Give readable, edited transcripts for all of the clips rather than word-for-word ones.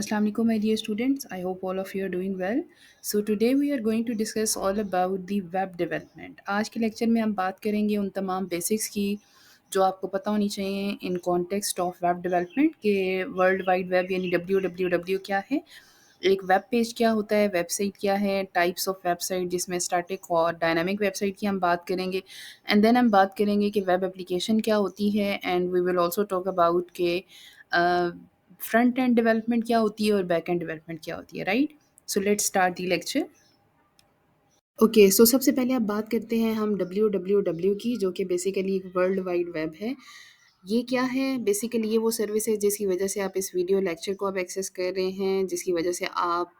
Assalamu alaikum, my dear students. I hope all of you are doing well. So today we are going to discuss all about the web development. आज के lecture में हम बात करेंगे उन तमाम basics की जो आपको पता होनी चाहिए in context of web development के वर्ल्ड वाइड वेब यानी WWW क्या है, एक वेब पेज क्या होता है, वेबसाइट क्या है, टाइप्स ऑफ वेबसाइट जिसमें स्टैटिक और डायनामिक वेबसाइट की हम बात करेंगे एंड देन हम बात करेंगे कि वेब एप्लीकेशन क्या होती है and we will also talk about के फ्रंट एंड डेवलपमेंट क्या होती है और बैक एंड डेवलपमेंट क्या होती है, right? So let's start the lecture. Okay, so सबसे पहले आप बात करते हैं हम WWW की, जो कि बेसिकली एक वर्ल्ड वाइड वेब है। ये क्या है? बेसिकली ये वो सर्विस है जिसकी वजह से आप इस वीडियो लेक्चर को आप एक्सेस कर रहे हैं, जिसकी वजह से आप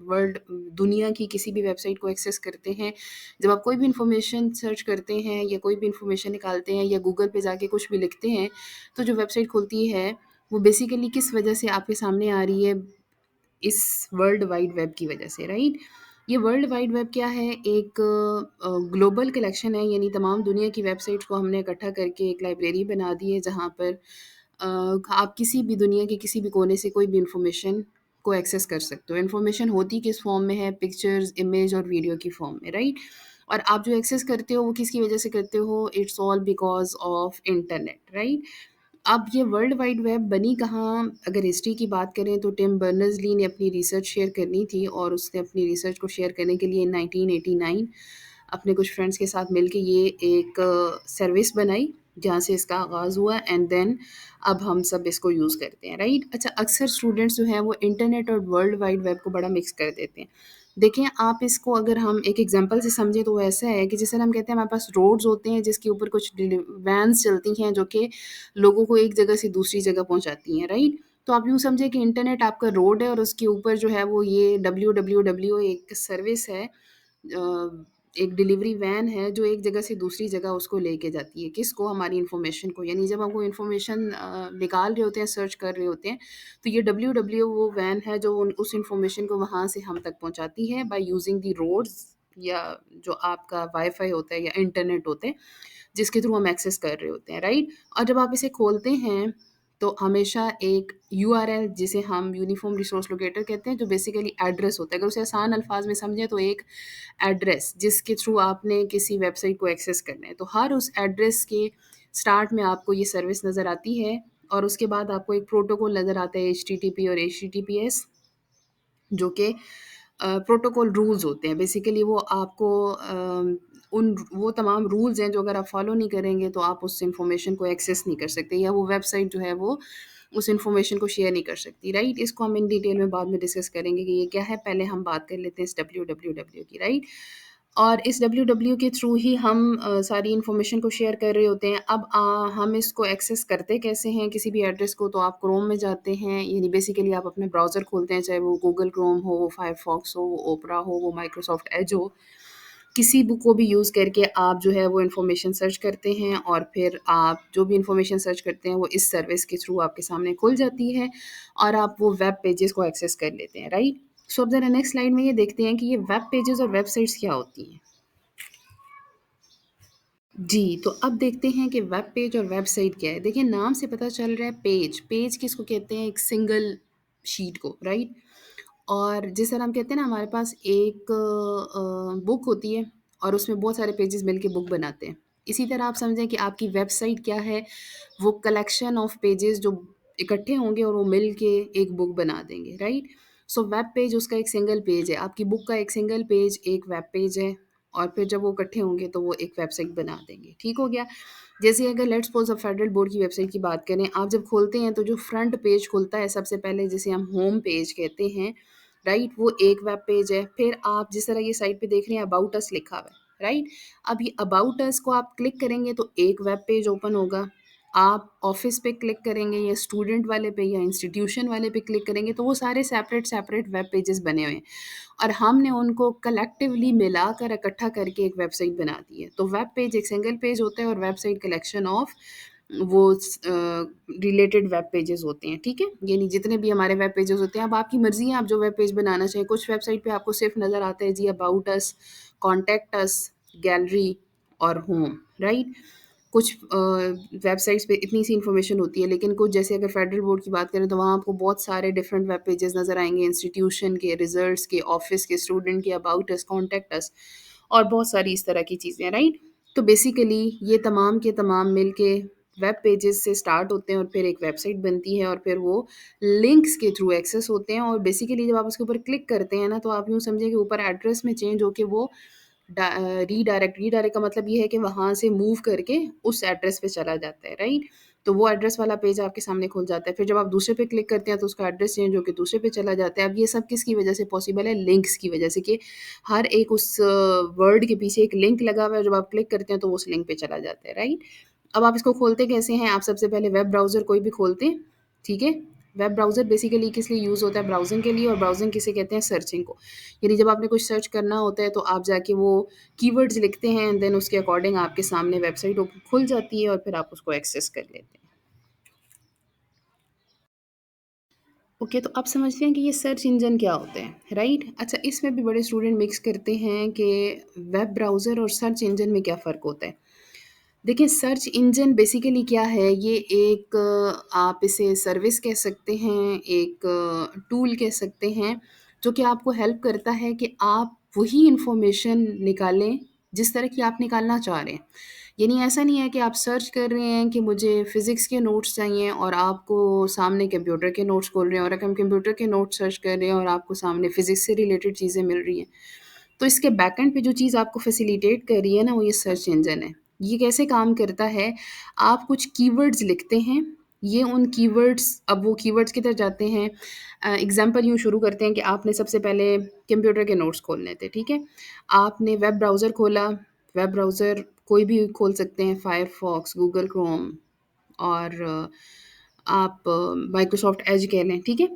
वर्ल्ड दुनिया की किसी भी वेबसाइट को एक्सेस करते हैं। जब आप कोई भी इंफॉर्मेशन सर्च करते हैं या कोई भी इंफॉर्मेशन निकालते हैं या गूगल पे जाके कुछ भी लिखते हैं, तो जो वेबसाइट खुलती है वो बेसिकली किस वजह से आपके सामने आ रही है? इस वर्ल्ड वाइड वेब की वजह से, राइट? ये वर्ल्ड वाइड वेब क्या है? एक ग्लोबल कलेक्शन है, यानी तमाम दुनिया की वेबसाइट्स को हमने इकट्ठा करके एक लाइब्रेरी बना दी है जहाँ पर आप किसी भी दुनिया के किसी भी कोने से कोई भी इंफॉर्मेशन को एक्सेस कर सकते हो। इंफॉर्मेशन होती किस फॉर्म में है? पिक्चर्स, इमेज और वीडियो की फॉर्म में, राइट? और आप जो एक्सेस करते हो वो किसकी वजह से करते हो? It's all because of internet, right? अब ये वर्ल्ड वाइड वेब बनी कहाँ? अगर हिस्ट्री की बात करें तो टिम बर्नर्स-ली ने अपनी रिसर्च शेयर करनी थी और उसने अपनी रिसर्च को शेयर करने के लिए 1989 अपने कुछ फ्रेंड्स के साथ मिलके ये एक सर्विस बनाई, जहाँ से इसका आगाज़ हुआ एंड देन अब हम सब इसको यूज़ करते हैं, राइट? अच्छा, अक्सर स्टूडेंट्स जो हैं वो इंटरनेट और वर्ल्ड वाइड वेब को बड़ा मिक्स कर देते हैं। देखें, आप इसको अगर हम एक एग्ज़ाम्पल से समझें तो वो ऐसा है कि जैसे हम कहते हैं हमारे पास रोड्स होते हैं जिसके ऊपर कुछ वैन्स चलती हैं जो कि लोगों को एक जगह से दूसरी जगह पहुँचाती हैं, राइट? तो आप यूँ समझिए कि इंटरनेट आपका रोड है और उसके ऊपर जो है वो ये WWW एक सर्विस है, एक डिलीवरी वैन है जो एक जगह से दूसरी जगह उसको लेके जाती है। किसको? हमारी इन्फॉर्मेशन को। यानी जब हम वो इन्फॉर्मेशन निकाल रहे होते हैं, सर्च कर रहे होते हैं, तो ये WW वो वैन है जो उस इन्फॉर्मेशन को वहाँ से हम तक पहुँचाती है बाय यूज़िंग द रोड्स या जो आपका वाईफ़ाई होता है या इंटरनेट होते हैं, जिसके थ्रू हम एक्सेस कर रहे होते हैं, राइट? और जब आप इसे खोलते हैं तो हमेशा एक URL, जिसे हम यूनिफ़ॉर्म रिसोर्स लोकेटर कहते हैं, जो बेसिकली एड्रेस होता है। अगर उसे आसान अल्फाज में समझें तो एक एड्रेस जिसके थ्रू आपने किसी वेबसाइट को एक्सेस करना है, तो हर उस एड्रेस के स्टार्ट में आपको ये सर्विस नज़र आती है और उसके बाद आपको एक प्रोटोकॉल नज़र आता है, HTTP और HTTPS, जो कि प्रोटोकॉल रूल्स होते हैं। बेसिकली वो आपको उन वो तमाम रूल्स हैं जो अगर आप फॉलो नहीं करेंगे तो आप उस इन्फॉर्मेशन को एक्सेस नहीं कर सकते या वो वेबसाइट जो है वो उस इन्फॉर्मेशन को शेयर नहीं कर सकती, राइट? इसको हम इन डिटेल में बाद में डिस्कस करेंगे कि ये क्या है। पहले हम बात कर लेते हैं इस WWW की, राइट? और इस WW के थ्रू ही हम सारी इन्फॉर्मेशन को शेयर कर रहे होते हैं। अब हम इसको एक्सेस करते कैसे हैं किसी भी एड्रेस को? तो आप क्रोम में जाते हैं, यानी बेसिकली आप अपने ब्राउज़र खोलते हैं, चाहे वो गूगल क्रोम हो, वो फायरफॉक्स हो, वो ओपेरा हो, वो माइक्रोसॉफ्ट एज हो। किसी भी को भी यूज़ करके आप जो है वो इन्फॉर्मेशन सर्च करते हैं और फिर आप जो भी इन्फॉर्मेशन सर्च करते हैं वो इस सर्विस के थ्रू आपके सामने खुल जाती है और आप वो वेब पेजेस को एक्सेस कर लेते हैं, राइट? सो अब ज़रा नेक्स्ट स्लाइड में ये देखते हैं कि ये वेब पेजेस और वेबसाइट्स क्या होती हैं। जी, तो अब देखते हैं कि वेब पेज और वेबसाइट क्या है। देखिए, नाम से पता चल रहा है पेज। पेज किसको कहते हैं? एक सिंगल शीट को, राइट? और जिस तरह हम कहते हैं ना, हमारे पास एक बुक होती है और उसमें बहुत सारे पेजेस मिलके बुक बनाते हैं। इसी तरह आप समझें कि आपकी वेबसाइट क्या है? वो कलेक्शन ऑफ पेजेस जो इकट्ठे होंगे और वो मिल के एक बुक बना देंगे, राइट? सो वेब पेज उसका एक सिंगल पेज है। आपकी बुक का एक सिंगल पेज एक वेब पेज है और फिर जब वो इकट्ठे होंगे तो वो एक वेबसाइट बना देंगे। ठीक हो गया? जैसे अगर लेट्स सपोज़ अब फेडरल बोर्ड की वेबसाइट की बात करें, आप जब खोलते हैं तो जो फ्रंट पेज खुलता है सबसे पहले, जिसे हम होम पेज कहते हैं, राइट? वो एक वेब पेज है। फिर आप जिस तरह ये साइट पे देख रहे हैं, अबाउट अस लिखा हुआ है, राइट? अब ये अबाउट अस को आप क्लिक करेंगे तो एक वेब पेज ओपन होगा। आप ऑफ़िस पे क्लिक करेंगे या स्टूडेंट वाले पे या इंस्टीट्यूशन वाले पे क्लिक करेंगे तो वो सारे सेपरेट-सेपरेट वेब पेजेस बने हुए हैं और हमने उनको कलेक्टिवली मिलाकर इकट्ठा करके एक वेबसाइट बना दी है। तो वेब पेज एक सिंगल पेज होता है और वेबसाइट कलेक्शन ऑफ वो रिलेटेड वेब पेजेस होते हैं, ठीक है? यानी जितने भी हमारे वेब पेजेस होते हैं, अब आपकी मर्ज़ी है आप जो वेब पेज बनाना चाहें। कुछ वेबसाइट पे आपको सिर्फ़ नज़र आता है जी about us, contact us, gallery और होम, राइट? कुछ वेबसाइट्स पे इतनी सी इन्फॉर्मेशन होती है, लेकिन कुछ जैसे अगर फेडरल बोर्ड की बात करें तो वहाँ आपको बहुत सारे डिफरेंट वेब पेजेस नज़र आएंगे, इंस्टीट्यूशन के, रिजल्ट्स के, ऑफिस के, स्टूडेंट के, अबाउट अस, कॉन्टेक्ट अस, और बहुत सारी इस तरह की चीज़ें, राइट। तो बेसिकली ये तमाम के तमाम मिल के वेब पेजेस से स्टार्ट होते हैं और फिर एक वेबसाइट बनती है और फिर वो लिंक्स के थ्रू एक्सेस होते हैं। और बेसिकली जब आप उसके ऊपर क्लिक करते हैं ना, तो आप यूँ समझें कि ऊपर एड्रेस में चेंज होके वो रीडायरेक्ट का मतलब ये है कि वहाँ से मूव करके उस एड्रेस पे चला जाता है, राइट। तो वो एड्रेस वाला पेज आपके सामने खुल जाता है, फिर जब आप दूसरे पे क्लिक करते हैं तो उसका एड्रेस चेंज होकर दूसरे पे चला जाता है। अब ये सब किसकी वजह से पॉसिबल है? लिंक्स की वजह से, कि हर एक उस वर्ड के पीछे एक लिंक लगा हुआ है, जब आप क्लिक करते हैं तो वो उस लिंक पे चला जाता है, राइट। अब आप इसको खोलते कैसे हैं? आप सबसे पहले वेब ब्राउज़र कोई भी खोलते हैं, ठीक है। वेब ब्राउज़र बेसिकली किस लिए यूज़ होता है? ब्राउजिंग के लिए। और ब्राउजिंग किसे कहते हैं? सर्चिंग को। यानी जब आपने कुछ सर्च करना होता है तो आप जाके वो कीवर्ड्स लिखते हैं एंड देन उसके अकॉर्डिंग आपके सामने वेबसाइट खुल जाती है और फिर आप उसको एक्सेस कर लेते हैं। ओके, तो आप समझते हैं कि ये सर्च इंजन क्या होते हैं, राइट। अच्छा, इसमें भी बड़े स्टूडेंट मिक्स करते हैं कि वेब ब्राउज़र और सर्च इंजन में क्या फ़र्क होता है। देखिए, सर्च इंजन बेसिकली क्या है? ये एक आप इसे सर्विस कह सकते हैं, एक टूल कह सकते हैं, जो कि आपको हेल्प करता है कि आप वही इन्फॉर्मेशन निकालें जिस तरह की आप निकालना चाह रहे हैं। यानी ऐसा नहीं है कि आप सर्च कर रहे हैं कि मुझे फ़िज़िक्स के नोट्स चाहिए और आपको सामने कंप्यूटर के नोट्स खोल रहे हैं, और अगर हम कंप्यूटर के नोट्स सर्च कर रहे हैं और आपको सामने फ़िज़िक्स से रिलेटेड चीज़ें मिल रही हैं। तो इसके बैकएंड पे जो चीज़ आपको फैसिलिटेट कर रही है ना, वो ये सर्च इंजन है। ये कैसे काम करता है? आप कुछ कीवर्ड्स लिखते हैं, ये उन कीवर्ड्स, अब वो कीवर्ड्स किधर जाते हैं? एग्ज़ाम्पल यूँ शुरू करते हैं कि आपने सबसे पहले कंप्यूटर के नोट्स खोलने थे, ठीक है? आपने वेब ब्राउज़र खोला, वेब ब्राउज़र कोई भी खोल सकते हैं, फायरफॉक्स, गूगल क्रोम, और आप माइक्रोसॉफ्ट एज कह लें, ठीक है?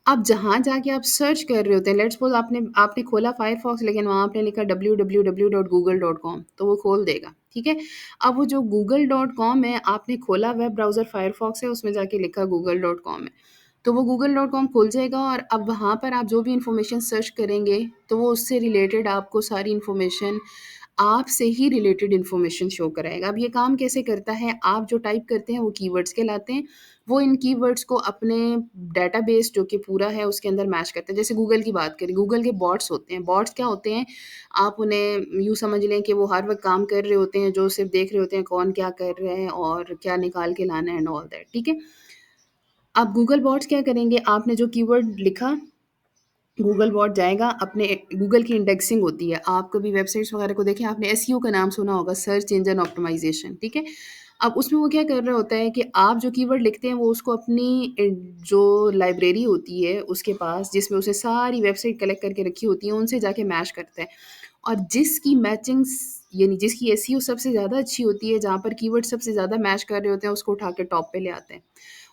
अब जहाँ जाके आप सर्च कर रहे होते हैं, लेट्स सपोज़ आपने आपने खोला फायरफॉक्स, लेकिन वहाँ आपने लिखा www.google.com, तो वो खोल देगा, ठीक है? अब वो जो google.com है, आपने खोला वेब ब्राउज़र फायरफॉक्स है, उसमें जाके लिखा google.com है, तो वो google.com खुल जाएगा और अब वहाँ पर आप जो भी इन्फॉर्मेशन सर्च करेंगे, तो वो उससे रिलेटेड आपको सारी इन्फॉर्मेशन, आपसे ही रिलेटेड इन्फॉर्मेशन शो कराएगा। अब ये काम कैसे करता है? आप जो टाइप करते हैं वो कीवर्ड्स कहलाते हैं। वो इन कीवर्ड्स को अपने डेटाबेस जो कि पूरा है उसके अंदर मैच करते हैं। जैसे गूगल की बात करें, गूगल के बॉट्स होते हैं। बॉट्स क्या होते हैं? आप उन्हें यूँ समझ लें कि वो हर वक़्त काम कर रहे होते हैं, जो सिर्फ़ देख रहे होते हैं कौन क्या कर रहा है और क्या निकाल के लाना है एंड ऑल दैट, ठीक है? अब गूगल बॉट्स क्या करेंगे? आपने जो कीवर्ड लिखा, गूगल बॉट जाएगा अपने, गूगल की इंडेक्सिंग होती है। आप कभी वेबसाइट्स वगैरह को देखें, आपने एसईओ का नाम सुना होगा, सर्च इंजन ऑप्टिमाइज़ेशन, ठीक है? अब उसमें वो क्या कर रहा होता है कि आप जो कीवर्ड लिखते हैं वो उसको अपनी जो लाइब्रेरी होती है उसके पास, जिसमें उसने सारी वेबसाइट कलेक्ट करके रखी होती है, उनसे जाके मैच करता है। और जिसकी मैचिंग्स, यानी जिसकी एसईओ सबसे ज़्यादा अच्छी होती है, जहाँ पर कीवर्ड सबसे ज़्यादा मैच कर रहे होते हैं, उसको उठा के टॉप पे ले आते हैं।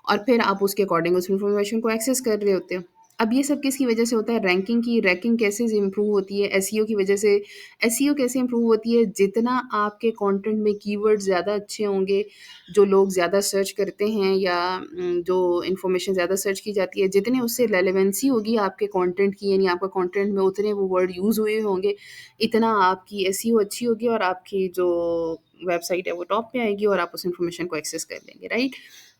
और फिर आप उसके अकॉर्डिंग उस इन्फॉर्मेशन को एक्सेस कर रहे होते हो। अब ये सब किसकी वजह से होता है? रैंकिंग की, रैंकिंग कैसे इम्प्रूव होती है? एसईओ की वजह से। एसईओ कैसे इम्प्रूव होती है? जितना आपके कंटेंट में कीवर्ड ज़्यादा अच्छे होंगे, जो लोग ज़्यादा सर्च करते हैं या जो इन्फॉर्मेशन ज़्यादा सर्च की जाती है, जितने उससे रेलेवेंसी होगी आपके कंटेंट की, यानी आपका कंटेंट में उतने वो वर्ड यूज़ हुए होंगे, इतना आपकी एसईओ अच्छी होगी और आपकी जो वेबसाइट है वो टॉप पे आएगी और आप उस इन्फॉर्मेशन को एक्सेस कर लेंगे, राइट?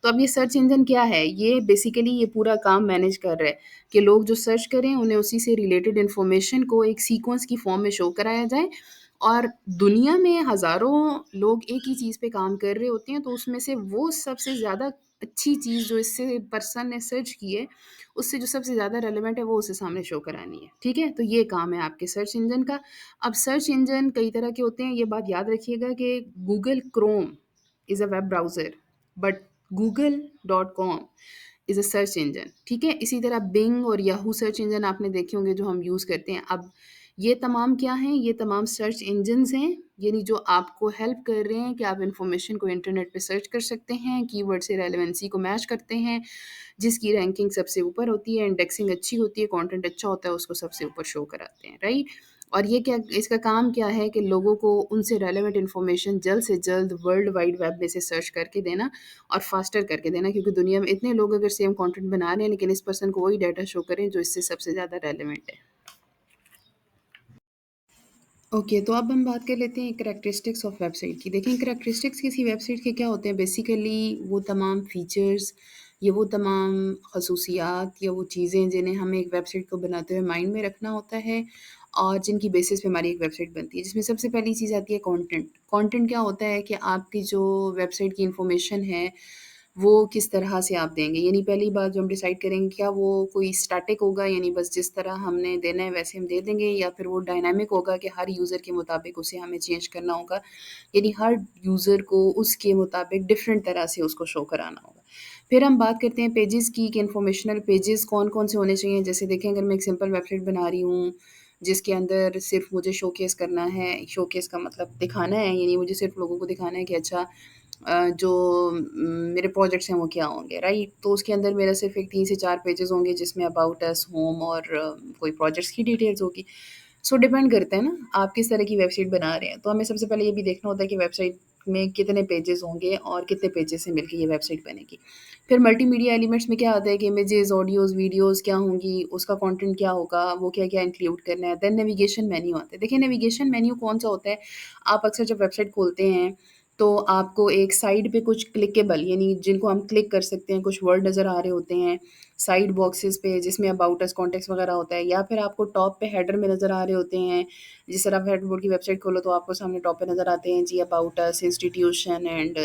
तो अब ये सर्च इंजन क्या है? ये बेसिकली ये पूरा काम मैनेज कर रहा है कि लोग जो सर्च करें उन्हें उसी से रिलेटेड इन्फॉर्मेशन को एक सीक्वेंस की फॉर्म में शो कराया जाए। और दुनिया में हज़ारों लोग एक ही चीज़ पे काम कर रहे होते हैं, तो उसमें से वो सबसे ज़्यादा अच्छी चीज़ जो इससे पर्सन ने सर्च की है, उससे जो सबसे ज़्यादा रेलेवेंट है वो उसे सामने शो करानी है, ठीक है? तो ये काम है आपके सर्च इंजन का। अब सर्च इंजन कई तरह के होते हैं, ये बात याद रखिएगा कि Google Chrome is a web browser, but google.com is a search engine, ठीक है? इसी तरह बिंग और याहू सर्च इंजन आपने देखे होंगे जो हम यूज़ करते हैं। अब ये तमाम क्या हैं? ये तमाम सर्च इंजन्स हैं, यानी जो आपको हेल्प कर रहे हैं कि आप इन्फॉर्मेशन को इंटरनेट पे सर्च कर सकते हैं, कीवर्ड से रेलेवेंसी को मैच करते हैं, जिसकी रैंकिंग सबसे ऊपर होती है, इंडेक्सिंग अच्छी होती है, कंटेंट अच्छा होता है, उसको सबसे ऊपर शो कराते हैं, राइट? और ये क्या, इसका काम क्या है कि लोगों को उनसे रेलेवेंट इन्फॉर्मेशन जल्द से जल्द वर्ल्ड वाइड वेब में से सर्च करके देना और फास्टर करके देना, क्योंकि दुनिया में इतने लोग अगर सेम कंटेंट बना रहे हैं, लेकिन इस पर्सन को वही डाटा शो करें जो इससे सबसे ज़्यादा रेलेवेंट है। ओके, तो अब हम बात कर लेते हैं करैक्टरिस्टिक्स ऑफ वेबसाइट की। देखें, करैक्टरिस्टिक्स किसी वेबसाइट के क्या होते हैं? बेसिकली वो तमाम फ़ीचर्स या वो तमाम खसूसियात या वो चीज़ें जिन्हें हमें एक वेबसाइट को बनाते हुए माइंड में रखना होता है और जिनकी बेसिस पे हमारी एक वेबसाइट बनती है। जिसमें सबसे पहली चीज़ आती है कंटेंट। कंटेंट क्या होता है कि आपकी जो वेबसाइट की इन्फॉर्मेशन है, वो किस तरह से आप देंगे। यानी पहली बात जो हम डिसाइड करेंगे, क्या वो कोई स्टैटिक होगा, यानी बस जिस तरह हमने देना है वैसे हम दे देंगे, या फिर वो डायनामिक होगा कि हर यूज़र के मुताबिक उसे हमें चेंज करना होगा। यानी हर यूज़र को उसके मुताबिक डिफरेंट तरह से उसको शो कराना होगा। फिर हम बात करते हैं पेजेस की कि इन्फॉर्मेशनल पेजेस कौन-कौन से होने चाहिए। जैसे देखें, अगर मैं एक सिंपल वेबसाइट बना रही हूँ, जिसके अंदर सिर्फ़ मुझे शोकेस करना है, शोकेस का मतलब दिखाना है, यानी मुझे सिर्फ़ लोगों को दिखाना है कि अच्छा जो मेरे प्रोजेक्ट्स हैं वो क्या होंगे, राइट? तो उसके अंदर मेरा सिर्फ़ एक 3 से 4 पेजेज़ होंगे जिसमें अबाउट अस, होम और कोई प्रोजेक्ट्स की डिटेल्स होगी। सो डिपेंड करता है ना, आप किस तरह की वेबसाइट बना रहे हैं। तो हमें सबसे पहले ये भी देखना होता है कि वेबसाइट में कितने पेजेज़ होंगे और कितने पेजेज़ से मिलके ये वेबसाइट बनेगी। फिर मल्टीमीडिया एलिमेंट्स में क्या आता है कि इमेजेस, ऑडियोज़, वीडियोज़ क्या होंगी, उसका कंटेंट क्या होगा, वो क्या-क्या इंक्लूड करना है। देन नेविगेशन मेन्यू आता है। देखिए, नेविगेशन मेन्यू कौन-सा होता है, आप अक्सर जब वेबसाइट खोलते हैं, तो आपको एक साइड पे कुछ क्लिकेबल, यानी जिनको हम क्लिक कर सकते हैं, कुछ वर्ड नज़र आ रहे होते हैं, साइड बॉक्सेस पे जिसमें अबाउट अस, कॉन्टेक्स्ट वगैरह होता है, या फिर आपको टॉप पे हेडर में नज़र आ रहे होते हैं। जिस तरह आप हेडबोर्ड की वेबसाइट खोलो तो आपको सामने टॉप पे नज़र आते हैं जी, about us, institution and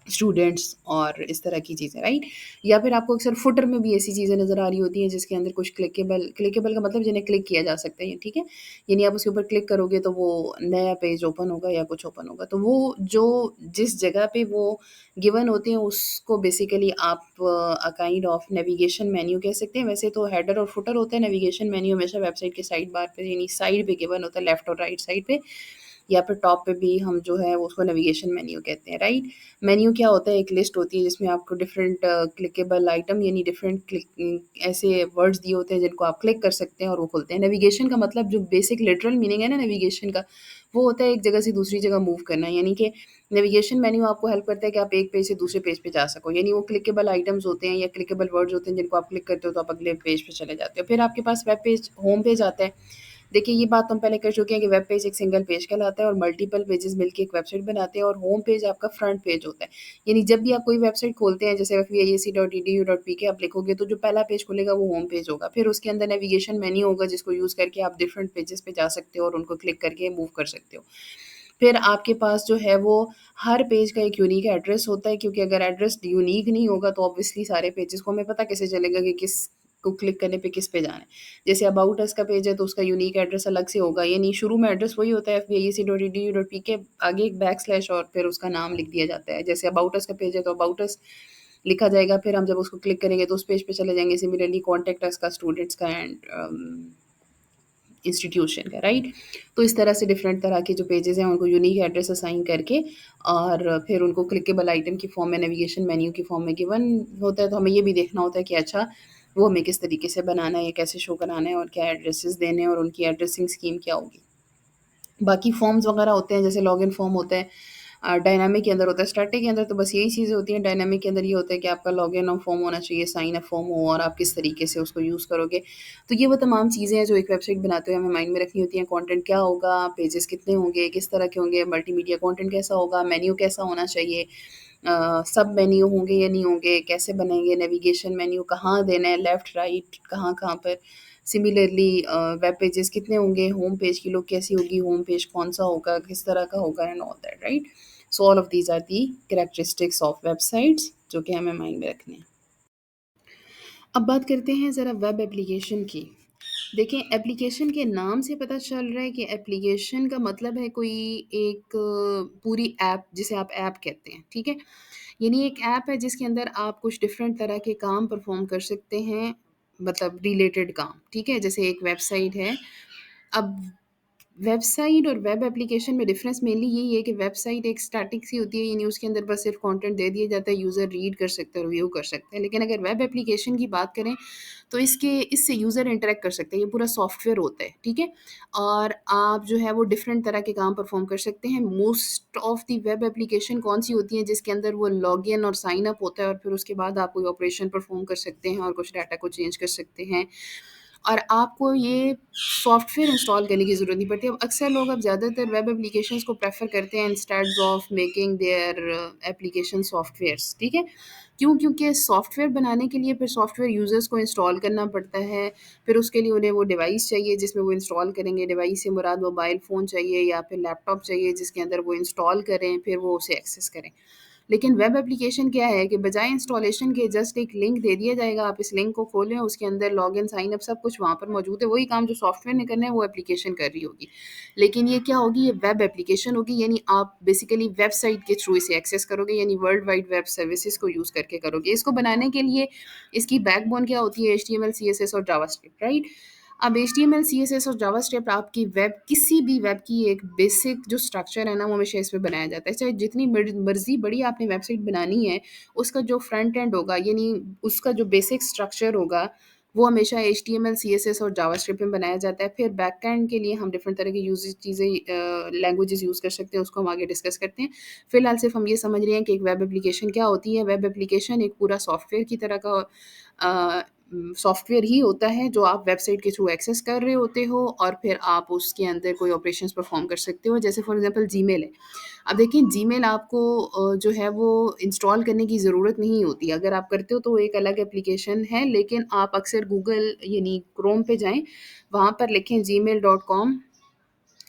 students और इस तरह की चीज़ें, राइट? या फिर आपको अक्सर फुटर में भी ऐसी चीज़ें नज़र आ रही होती हैं जिसके अंदर कुछ क्लिकेबल, क्लिकेबल का मतलब जिन्हें क्लिक किया जा सकता है, ठीक है? यानी आप उसके ऊपर क्लिक करोगे तो वो नया पेज ओपन होगा या कुछ ओपन होगा। तो वो जो जिस जगह पे वो गिवन होते हैं उसको बेसिकली आप काइंड ऑफ नेविगेशन मेन्यू कह सकते हैं। वैसे तो हेडर और फुटर होता है, नेविगेशन मेन्यू हमेशा वेबसाइट के साइड बार पे, यानी साइड पे गिवन होता है, लेफ्ट और राइट साइड पे, या फिर टॉप पे भी हम जो है वो उसको नेविगेशन मेन्यू कहते हैं, राइट? मेन्यू क्या होता है, एक लिस्ट होती है जिसमें आपको डिफरेंट क्लिकेबल आइटम, यानी डिफरेंट ऐसे वर्ड्स दिए होते हैं जिनको आप क्लिक कर सकते हैं और वो खुलते हैं। नेविगेशन का मतलब जो बेसिक लिटरल मीनिंग है ना नेविगेशन का, वो होता है एक जगह से दूसरी जगह मूव करना। यानी कि नेविगेशन मेन्यू आपको हेल्प करता है कि आप एक पेज से दूसरे पेज पे जा सको। यानी वो क्लिकेबल आइटम्स होते हैं या क्लिकेबल वर्ड्स होते हैं जिनको आप क्लिक करते हो तो आप अगले पेज पे चले जाते हो। फिर आपके पास वेब पेज, होम पेज आता है। देखिए, ये बात तो हम पहले कर चुके हैं कि वेब पेज एक सिंगल पेज कहलाता है और मल्टीपल पेजेस मिलके एक वेबसाइट बनाते हैं, और होम पेज आपका फ्रंट पेज होता है। यानी जब भी आप कोई वेबसाइट खोलते हैं, जैसे vac.edu.pk आप लिखोगे तो जो पहला पेज खुलेगा वो होम पेज होगा। फिर उसके अंदर नेविगेशन मेन्यू होगा जिसको यूज़ करके आप डिफरेंट पेजेस पे जा सकते हो और उनको क्लिक करके मूव कर सकते हो। फिर आपके पास जो है वो हर पेज का एक यूनिक एड्रेस होता है, क्योंकि अगर एड्रेस यूनिक नहीं होगा तो ऑब्वियसली सारे पेजेस को हमें पता कैसे चलेगा कि किस को क्लिक करने पे किस पे जाना है। जैसे अबाउट अस का पेज है तो उसका यूनिक एड्रेस अलग से होगा, यानी शुरू में एड्रेस वही होता है vac.edu.pk, आगे एक बैकस्लैश और फिर उसका नाम लिख दिया जाता है। जैसे अबाउट अस का पेज है तो अबाउट अस लिखा जाएगा, फिर हम जब उसको क्लिक करेंगे तो उस पेज पे चले जाएंगे। सिमिलरली कॉन्टैक्ट अस का, स्टूडेंट्स का एंड इंस्टीट्यूशन का, राइट? तो इस तरह से डिफरेंट तरह के जो पेजेस हैं उनको यूनिक एड्रेस असाइन करके और फिर उनको क्लिकेबल आइटम की फॉर्म में, नेविगेशन मेन्यू की फॉर्म में गिवन होता है। तो हमें ये भी देखना होता है कि अच्छा वो हमें किस तरीके से बनाना है, या कैसे शो कराना है और क्या एड्रेसेस देने हैं और उनकी एड्रेसिंग स्कीम क्या होगी। बाकी फॉर्म्स वगैरह होते हैं, जैसे लॉगिन फॉर्म होता है, डायनामिक के अंदर होता है। स्टैटिक के अंदर तो बस यही चीज़ें होती हैं। डायनामिक के अंदर ये होता है कि आपका लॉगिन और फॉर्म होना चाहिए, साइन अप फॉर्म हो, और आप किस तरीके से उसको यूज़ करोगे। तो ये वो तमाम चीज़ें हैं जो एक वेबसाइट बनाते हुए हमें माइंड में रखनी होती हैं। कंटेंट क्या होगा, पेजेस कितने होंगे, किस तरह के होंगे, मल्टीमीडिया कंटेंट कैसा होगा, मेन्यू कैसा होना चाहिए, सब मेन्यू होंगे या नहीं होंगे, कैसे बनेंगे, नेविगेशन मेन्यू कहाँ देना है, लेफ्ट राइट कहाँ-कहाँ पर। सिमिलरली वेब पेजेस कितने होंगे, होम पेज की लुक कैसी होगी, होम पेज कौन-सा होगा, किस तरह का होगा and all that, right? So all of these are the characteristics of websites जो कि हमें माइंड में रखने हैं। अब बात करते हैं ज़रा वेब एप्लीकेशन की। देखें, एप्लीकेशन के नाम से पता चल रहा है कि एप्लीकेशन का मतलब है कोई एक पूरी ऐप, जिसे आप ऐप कहते हैं, ठीक है? यानी एक ऐप है जिसके अंदर आप कुछ डिफरेंट तरह के काम परफॉर्म कर सकते हैं, मतलब रिलेटेड काम, ठीक है? जैसे एक वेबसाइट है। अब वेबसाइट और वेब एप्लीकेशन में डिफरेंस मेनली यही है कि वेबसाइट एक स्टैटिक सी होती है, यानी उसके अंदर बस सिर्फ कंटेंट दे दिया जाता है, यूज़र रीड कर सकता है और व्यू कर सकता है। लेकिन अगर वेब एप्लीकेशन की बात करें तो इससे यूज़र इंटरेक्ट कर सकते हैं, ये पूरा सॉफ्टवेयर होता है, ठीक है? और आप जो है वो डिफरेंट तरह के काम परफॉर्म कर सकते हैं। Most of the web application कौन सी होती हैं जिसके अंदर वो लॉगिन और साइन अप होता है और फिर उसके बाद आप कोई ऑपरेशन परफॉर्म कर सकते हैं और कुछ डाटा को चेंज कर सकते हैं। और आपको ये सॉफ्टवेयर इंस्टॉल करने की ज़रूरत नहीं पड़ती। अब अक्सर लोग अब ज़्यादातर वेब एप्लीकेशंस को प्रेफ़र करते हैं instead of making their application softwares, ठीक है? क्यों? क्योंकि सॉफ्टवेयर बनाने के लिए फिर सॉफ्टवेयर यूज़र्स को इंस्टॉल करना पड़ता है, फिर उसके लिए उन्हें वो डिवाइस चाहिए जिसमें वो इंस्टॉल करेंगे। डिवाइस से मुराद मोबाइल फ़ोन चाहिए या फिर लैपटॉप चाहिए जिसके अंदर वो इंस्टॉल करें, फिर वो उसे एक्सेस करें। लेकिन वेब एप्लीकेशन क्या है कि बजाय इंस्टॉलेशन के जस्ट एक लिंक दे दिया जाएगा, आप इस लिंक को खोलें, उसके अंदर लॉगिन, साइन अप सब कुछ वहाँ पर मौजूद है। वही काम जो सॉफ्टवेयर ने करना है वो एप्लीकेशन कर रही होगी। लेकिन ये क्या होगी? ये वेब एप्लीकेशन होगी, यानी आप बेसिकली वेबसाइट के थ्रू इसे एक्सेस करोगे, यानी वर्ल्ड वाइड वेब सर्विसेज़ को यूज़ करके करोगे। इसको बनाने के लिए इसकी बैकबोन क्या होती है? एचटीएमएल, सीएसएस और जावास्क्रिप्ट, राइट? अब एचटीएमएल, सीएसएस और जावास्क्रिप्ट आपकी वेब, किसी भी वेब की एक बेसिक जो स्ट्रक्चर है ना, वो हमेशा इसमें बनाया जाता है। चाहे जितनी मर्ज़ी बड़ी आपने वेबसाइट बनानी है, उसका जो फ्रंट एंड होगा, यानी उसका जो बेसिक स्ट्रक्चर होगा, वो हमेशा एचटीएमएल, सीएसएस और जावास्क्रिप्ट में बनाया जाता है। फिर बैक एंड के लिए हम डिफरेंट तरह की लैंग्वेजेज़ यूज़ कर सकते हैं, उसको हम आगे डिस्कस करते हैं। फिलहाल सिर्फ हम ये समझ रहे हैं कि एक वेब एप्लीकेशन क्या होती है। वेब एप्लीकेशन एक पूरा सॉफ्टवेयर की तरह का अ, सॉफ्टवेयर ही होता है जो आप वेबसाइट के थ्रू एक्सेस कर रहे होते हो और फिर आप उसके अंदर कोई ऑपरेशंस परफॉर्म कर सकते हो। जैसे फॉर एग्जांपल जीमेल है। अब देखिए जीमेल आपको जो है वो इंस्टॉल करने की ज़रूरत नहीं होती। अगर आप करते हो तो वो एक अलग एप्लीकेशन है, लेकिन आप अक्सर गूगल यानी क्रोम पे जाएँ, वहाँ पर लिखें gmail.com,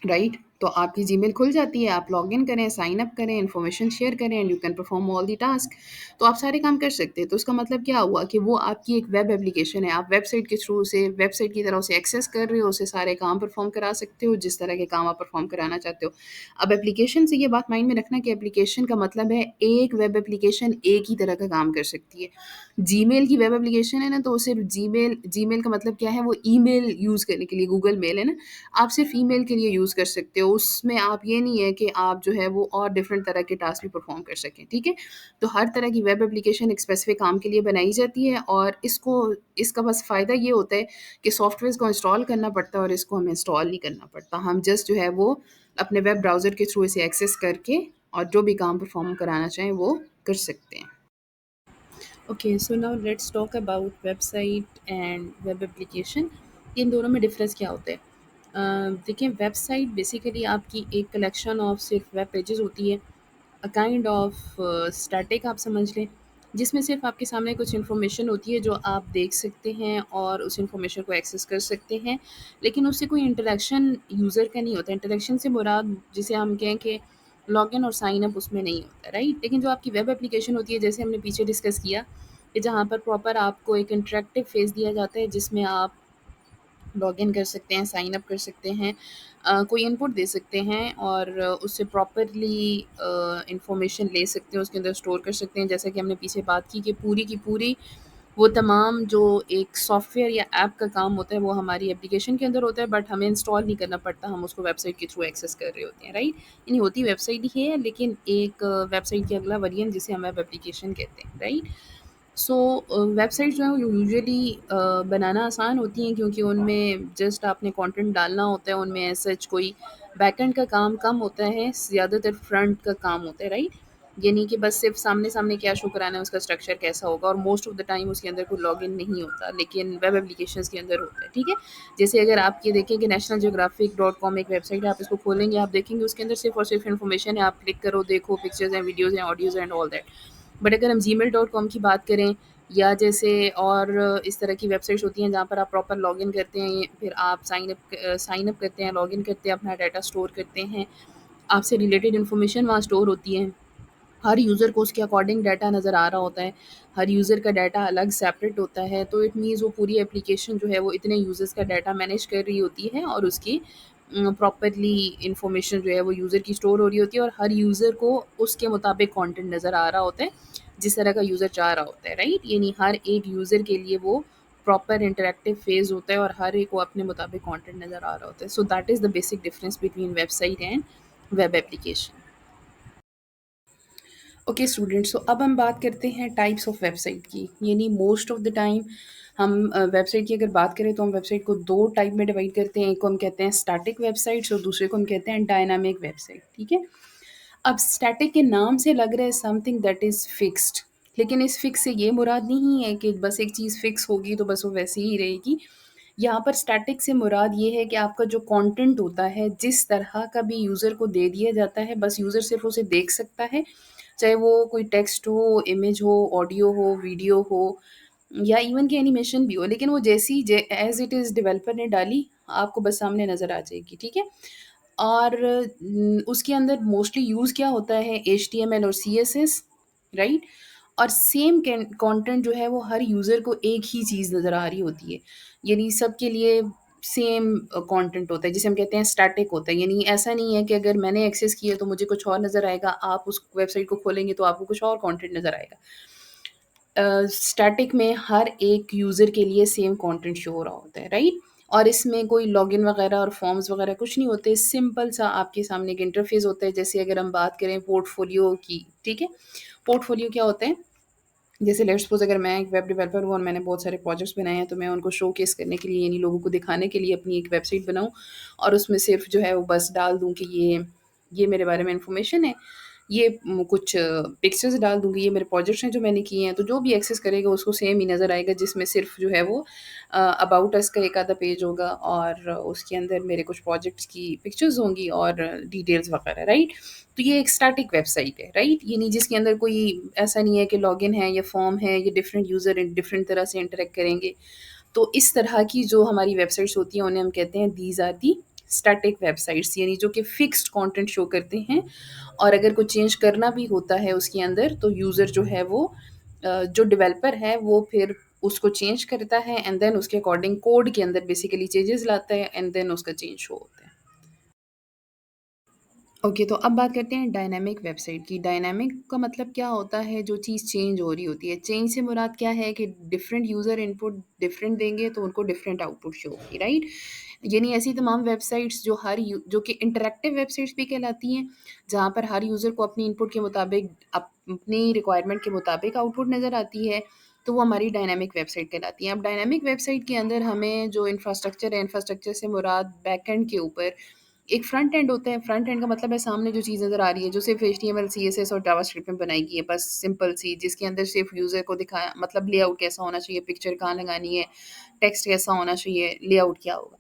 राइट? तो आपकी जीमेल खुल जाती है, आप लॉगिन करें, साइन अप करें, इन्फॉर्मेशन शेयर करें and you can perform all the task. तो आप सारे काम कर सकते हैं। तो उसका मतलब क्या हुआ कि वो आपकी एक वेब एप्लीकेशन है। आप वेबसाइट के थ्रू उसे, वेबसाइट की तरह उसे एक्सेस कर रहे हो, उसे सारे काम परफॉर्म करा सकते हो, जिस तरह के काम आप परफॉर्म कराना चाहते हो। अब एप्लीकेशन से ये बात माइंड में रखना कि एप्लीकेशन का मतलब है एक वेब एप्लीकेशन एक ही तरह का काम कर सकती है। जीमेल की वेब एप्लीकेशन है ना, तो सिर्फ जीमेल, जीमेल का मतलब क्या है? वो ईमेल यूज़ करने के लिए, गूगल मेल है ना, आप सिर्फ ईमेल के लिए यूज़ कर सकते हो। उसमें आप ये नहीं है कि आप जो है वो और डिफरेंट तरह के टास्क भी परफॉर्म कर सकें, ठीक है? तो हर तरह की वेब एप्लीकेशन एक स्पेसिफिक काम के लिए बनाई जाती है और इसको, इसका बस फ़ायदा ये होता है कि सॉफ्टवेयर को इंस्टॉल करना पड़ता है और इसको हमें इंस्टॉल नहीं करना पड़ता। हम जस्ट जो है वो अपने वेब ब्राउज़र के थ्रू इसे एक्सेस करके और जो भी काम परफॉर्म कराना चाहें वो कर सकते हैं। Okay, so now let's talk about website and web application. इन दोनों में डिफरेंस क्या होता है? देखिए, वेबसाइट बेसिकली आपकी एक कलेक्शन ऑफ सिर्फ वेब पेजेस होती है, अ काइंड ऑफ स्टैटिक आप समझ लें, जिसमें सिर्फ आपके सामने कुछ इन्फॉर्मेशन होती है जो आप देख सकते हैं और उस इन्फॉर्मेशन को एक्सेस कर सकते हैं, लेकिन उससे कोई इंटरेक्शन यूज़र का नहीं होता। इंटरेक्शन से मुराद जिसे हम कहें कि लॉगिन और साइन अप उसमें नहीं होता, राइट? लेकिन जो आपकी वेब एप्लीकेशन होती है, जैसे हमने पीछे डिस्कस किया, कि जहाँ पर प्रॉपर आपको एक इंटरैक्टिव फेस दिया जाता है जिसमें आप लॉगिन कर सकते हैं, साइन अप कर सकते हैं, कोई इनपुट दे सकते हैं और उससे प्रॉपरली इंफॉर्मेशन ले सकते हैं, उसके अंदर स्टोर कर सकते हैं। जैसा कि हमने पीछे बात की पूरी की पूरी वो तमाम जो एक सॉफ्टवेयर या ऐप का काम होता है वो हमारी एप्लीकेशन के अंदर होता है, बट हमें इंस्टॉल नहीं करना पड़ता, हम उसको वेबसाइट के थ्रू एक्सेस कर रहे होते हैं, राइट? यानी होती वेबसाइट ही है, लेकिन एक वेबसाइट की अगला वेरिएंट जिसे हम वेब एप्लीकेशन कहते हैं, राइट? सो वेबसाइट जो है वो यूजुअली बनाना आसान होती हैं क्योंकि उनमें जस्ट आपने कंटेंट डालना होता है, उनमें एज़ सच कोई बैकएंड का काम कम होता है, ज़्यादातर फ्रंट का काम होता है, राइट? यानी कि बस सिर्फ सामने-सामने क्या शो कराना है, उसका स्ट्रक्चर कैसा होगा और मोस्ट ऑफ द टाइम उसके अंदर कोई लॉगिन नहीं होता, लेकिन वेब एप्लीकेशंस के अंदर होता है, ठीक है? जैसे अगर आप ये देखें कि नेशनल ज्योग्राफिक डॉट कॉम एक वेबसाइट है, आप इसको खोलेंगे, आप देखेंगे उसके अंदर सिर्फ और सिर्फ इन्फॉर्मेशन है, आप क्लिक करो, देखो, पिक्चर्स हैं, वीडियोज़ हैं, ऑडियोज़ हैं एंड ऑल दैट। बट अगर हम gmail.com की बात करें या जैसे और इस तरह की वेबसाइट्स होती हैं जहाँ पर आप प्रॉपर लॉगिन करते हैं, फिर आप साइन अप करते हैं, लॉगिन करते हैं, अपना डाटा स्टोर करते हैं, आपसे रिलेटेड इन्फॉर्मेशन वहाँ स्टोर होती है। हर यूज़र को उसके अकॉर्डिंग डाटा नज़र आ रहा होता है, हर यूज़र का डाटा अलग सेपरेट होता है, तो इट मीन्स वो पूरी एप्लीकेशन जो है वो इतने यूज़र्स का डाटा मैनेज कर रही होती है और उसकी प्रॉपरली इन्फॉर्मेशन जो है वो यूज़र की स्टोर हो रही होती है और हर यूज़र को उसके मुताबिक कंटेंट नज़र आ रहा होता है, जिस तरह का यूज़र चाह रहा होता है, राइट? यानी हर एक यूज़र के लिए वो प्रॉपर इंटरैक्टिव फ़ेज़ होता है और हर एक को अपने मुताबिक कंटेंट नज़र आ रहा होता है। So that is the basic difference between website and web application. Okay students, so अब हम बात करते हैं टाइप्स ऑफ वेबसाइट की। यानी मोस्ट ऑफ द टाइम हम वेबसाइट की अगर बात करें तो हम वेबसाइट को दो टाइप में डिवाइड करते हैं। एक को हम कहते हैं स्टैटिक वेबसाइट्स और दूसरे को हम कहते हैं डायनामिक वेबसाइट, ठीक है? अब स्टैटिक के नाम से लग रहा है समथिंग दैट इज़ फिक्स्ड, लेकिन इस फिक्स से ये मुराद नहीं है कि बस एक चीज़ फिक्स होगी तो बस वो वैसे ही रहेगी। यहाँ पर स्टैटिक से मुराद ये है कि आपका जो कंटेंट होता है, जिस तरह का भी यूज़र को दे दिया जाता है, बस यूज़र सिर्फ़ उसे देख सकता है। चाहे वो कोई टेक्स्ट हो, इमेज हो, ऑडियो हो, वीडियो हो या इवन कि एनिमेशन भी हो, लेकिन वो जैसी एज़ इट इज़ डेवलपर ने डाली, आपको बस सामने नज़र आ जाएगी, ठीक है? और उसके अंदर मोस्टली यूज़ क्या होता है, एचटीएमएल और सीएसएस, राइट? और सेम कंटेंट जो है वो हर यूज़र को एक ही चीज़ नज़र आ रही होती है। यानी सबके लिए सेम कंटेंट होता है, जिसे हम कहते हैं स्टैटिक होता है। यानी ऐसा नहीं है कि अगर मैंने एक्सेस किया तो मुझे कुछ और नज़र आएगा, आप उस वेबसाइट को खोलेंगे तो आपको कुछ और कंटेंट नज़र आएगा। स्टैटिक में हर एक यूज़र के लिए सेम कंटेंट शो हो रहा होता है, राइट? और इसमें कोई लॉगिन वगैरह और फॉर्म्स वगैरह कुछ नहीं होते, सिंपल सा आपके सामने एक इंटरफेस होता है। जैसे अगर हम बात करें पोर्टफोलियो की, ठीक है? पोर्टफोलियो क्या होता है? जैसे लेट्स सपोज़ अगर मैं एक वेब डेवलपर हूँ और मैंने बहुत सारे प्रोजेक्ट्स बनाए हैं, तो मैं उनको शोकेस करने के लिए, यानी लोगों को दिखाने के लिए अपनी एक वेबसाइट बनाऊँ और उसमें सिर्फ़ जो है वो बस डाल दूँ कि ये मेरे बारे में इन्फॉर्मेशन है, ये कुछ पिक्चर्स डाल दूँगी, ये मेरे प्रोजेक्ट्स हैं जो मैंने किए हैं, तो जो भी एक्सेस करेगा उसको सेम ही नज़र आएगा, जिसमें सिर्फ़ जो है वो अबाउट अस का एक आधा पेज होगा और उसके अंदर मेरे कुछ प्रोजेक्ट्स की पिक्चर्स होंगी और डिटेल्स वगैरह, राइट? तो ये एक स्टैटिक वेबसाइट है, राइट? ये नहीं जिसके अंदर कोई ऐसा नहीं है कि लॉगिन है या फॉर्म है, या डिफरेंट यूज़र डिफरेंट तरह से इंटरेक्ट करेंगे। तो इस तरह की जो हमारी वेबसाइट्स होती हैं उन्हें हम कहते हैं these are the static websites, यानी जो कि फिक्स्ड कंटेंट शो करते हैं और अगर कुछ चेंज करना भी होता है उसके अंदर तो यूज़र जो है वो जो डेवलपर है वो फिर उसको चेंज करता है एंड देन उसके अकॉर्डिंग कोड के अंदर बेसिकली चेंजेस लाता है एंड देन उसका चेंज शो होता है। ओके, तो अब बात करते हैं डायनामिक वेबसाइट की। डायनामिक का मतलब क्या होता है? जो चीज़ चेंज हो रही होती है। चेंज से मुराद क्या है कि डिफरेंट यूज़र इनपुट डिफरेंट देंगे तो उनको डिफरेंट आउटपुट शो होगी, राइट? यानी ऐसी तमाम वेबसाइट्स जो कि इंटरैक्टिव वेबसाइट्स भी कहलाती हैं, जहाँ पर हर यूज़र को अपनी इनपुट के मुताबिक अपनी रिक्वायरमेंट के मुताबिक आउटपुट नज़र आती है, तो वो हमारी डायनामिक वेबसाइट कहलाती हैं। अब डायनामिक वेबसाइट के अंदर हमें जो इंफ्रास्ट्रक्चर है, इंफ्रास्ट्रक्चर से मुराद बैकएंड के ऊपर एक फ्रंट एंड होता है। फ्रंट एंड का मतलब है सामने जो चीज़ नज़र आ रही है, जो सिर्फ़ एचटीएमएल, सीएसएस और जावास्क्रिप्ट में बनाई गई है, बस सिंपल सी, जिसके अंदर सिर्फ़ यूज़र को दिखाया, मतलब लेआउट कैसा होना चाहिए, पिक्चर कहाँ लगानी है, टेक्स्ट कैसा होना चाहिए, लेआउट क्या होगा।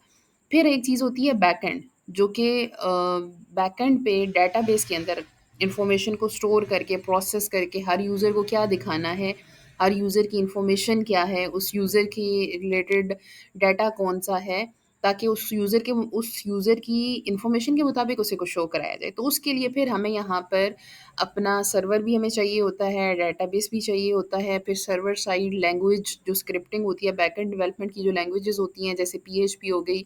फिर एक चीज़ होती है बैकएंड, जो कि बैकएंड पे डेटाबेस के अंदर इन्फॉर्मेशन को स्टोर करके, प्रोसेस करके हर यूज़र को क्या दिखाना है, हर यूज़र की इन्फॉर्मेशन क्या है, उस यूज़र की रिलेटेड डाटा कौन-सा है, ताकि उस यूज़र की इन्फॉर्मेशन के मुताबिक उसे को शो कराया जाए। तो उसके लिए फिर हमें यहाँ पर अपना सर्वर भी हमें चाहिए होता है, डेटाबेस भी चाहिए होता है, फिर सर्वर साइड लैंग्वेज जो स्क्रिप्टिंग होती है, बैकएंड डेवलपमेंट की जो लैंग्वेजेज़ होती हैं, जैसे पीएचपी हो गई,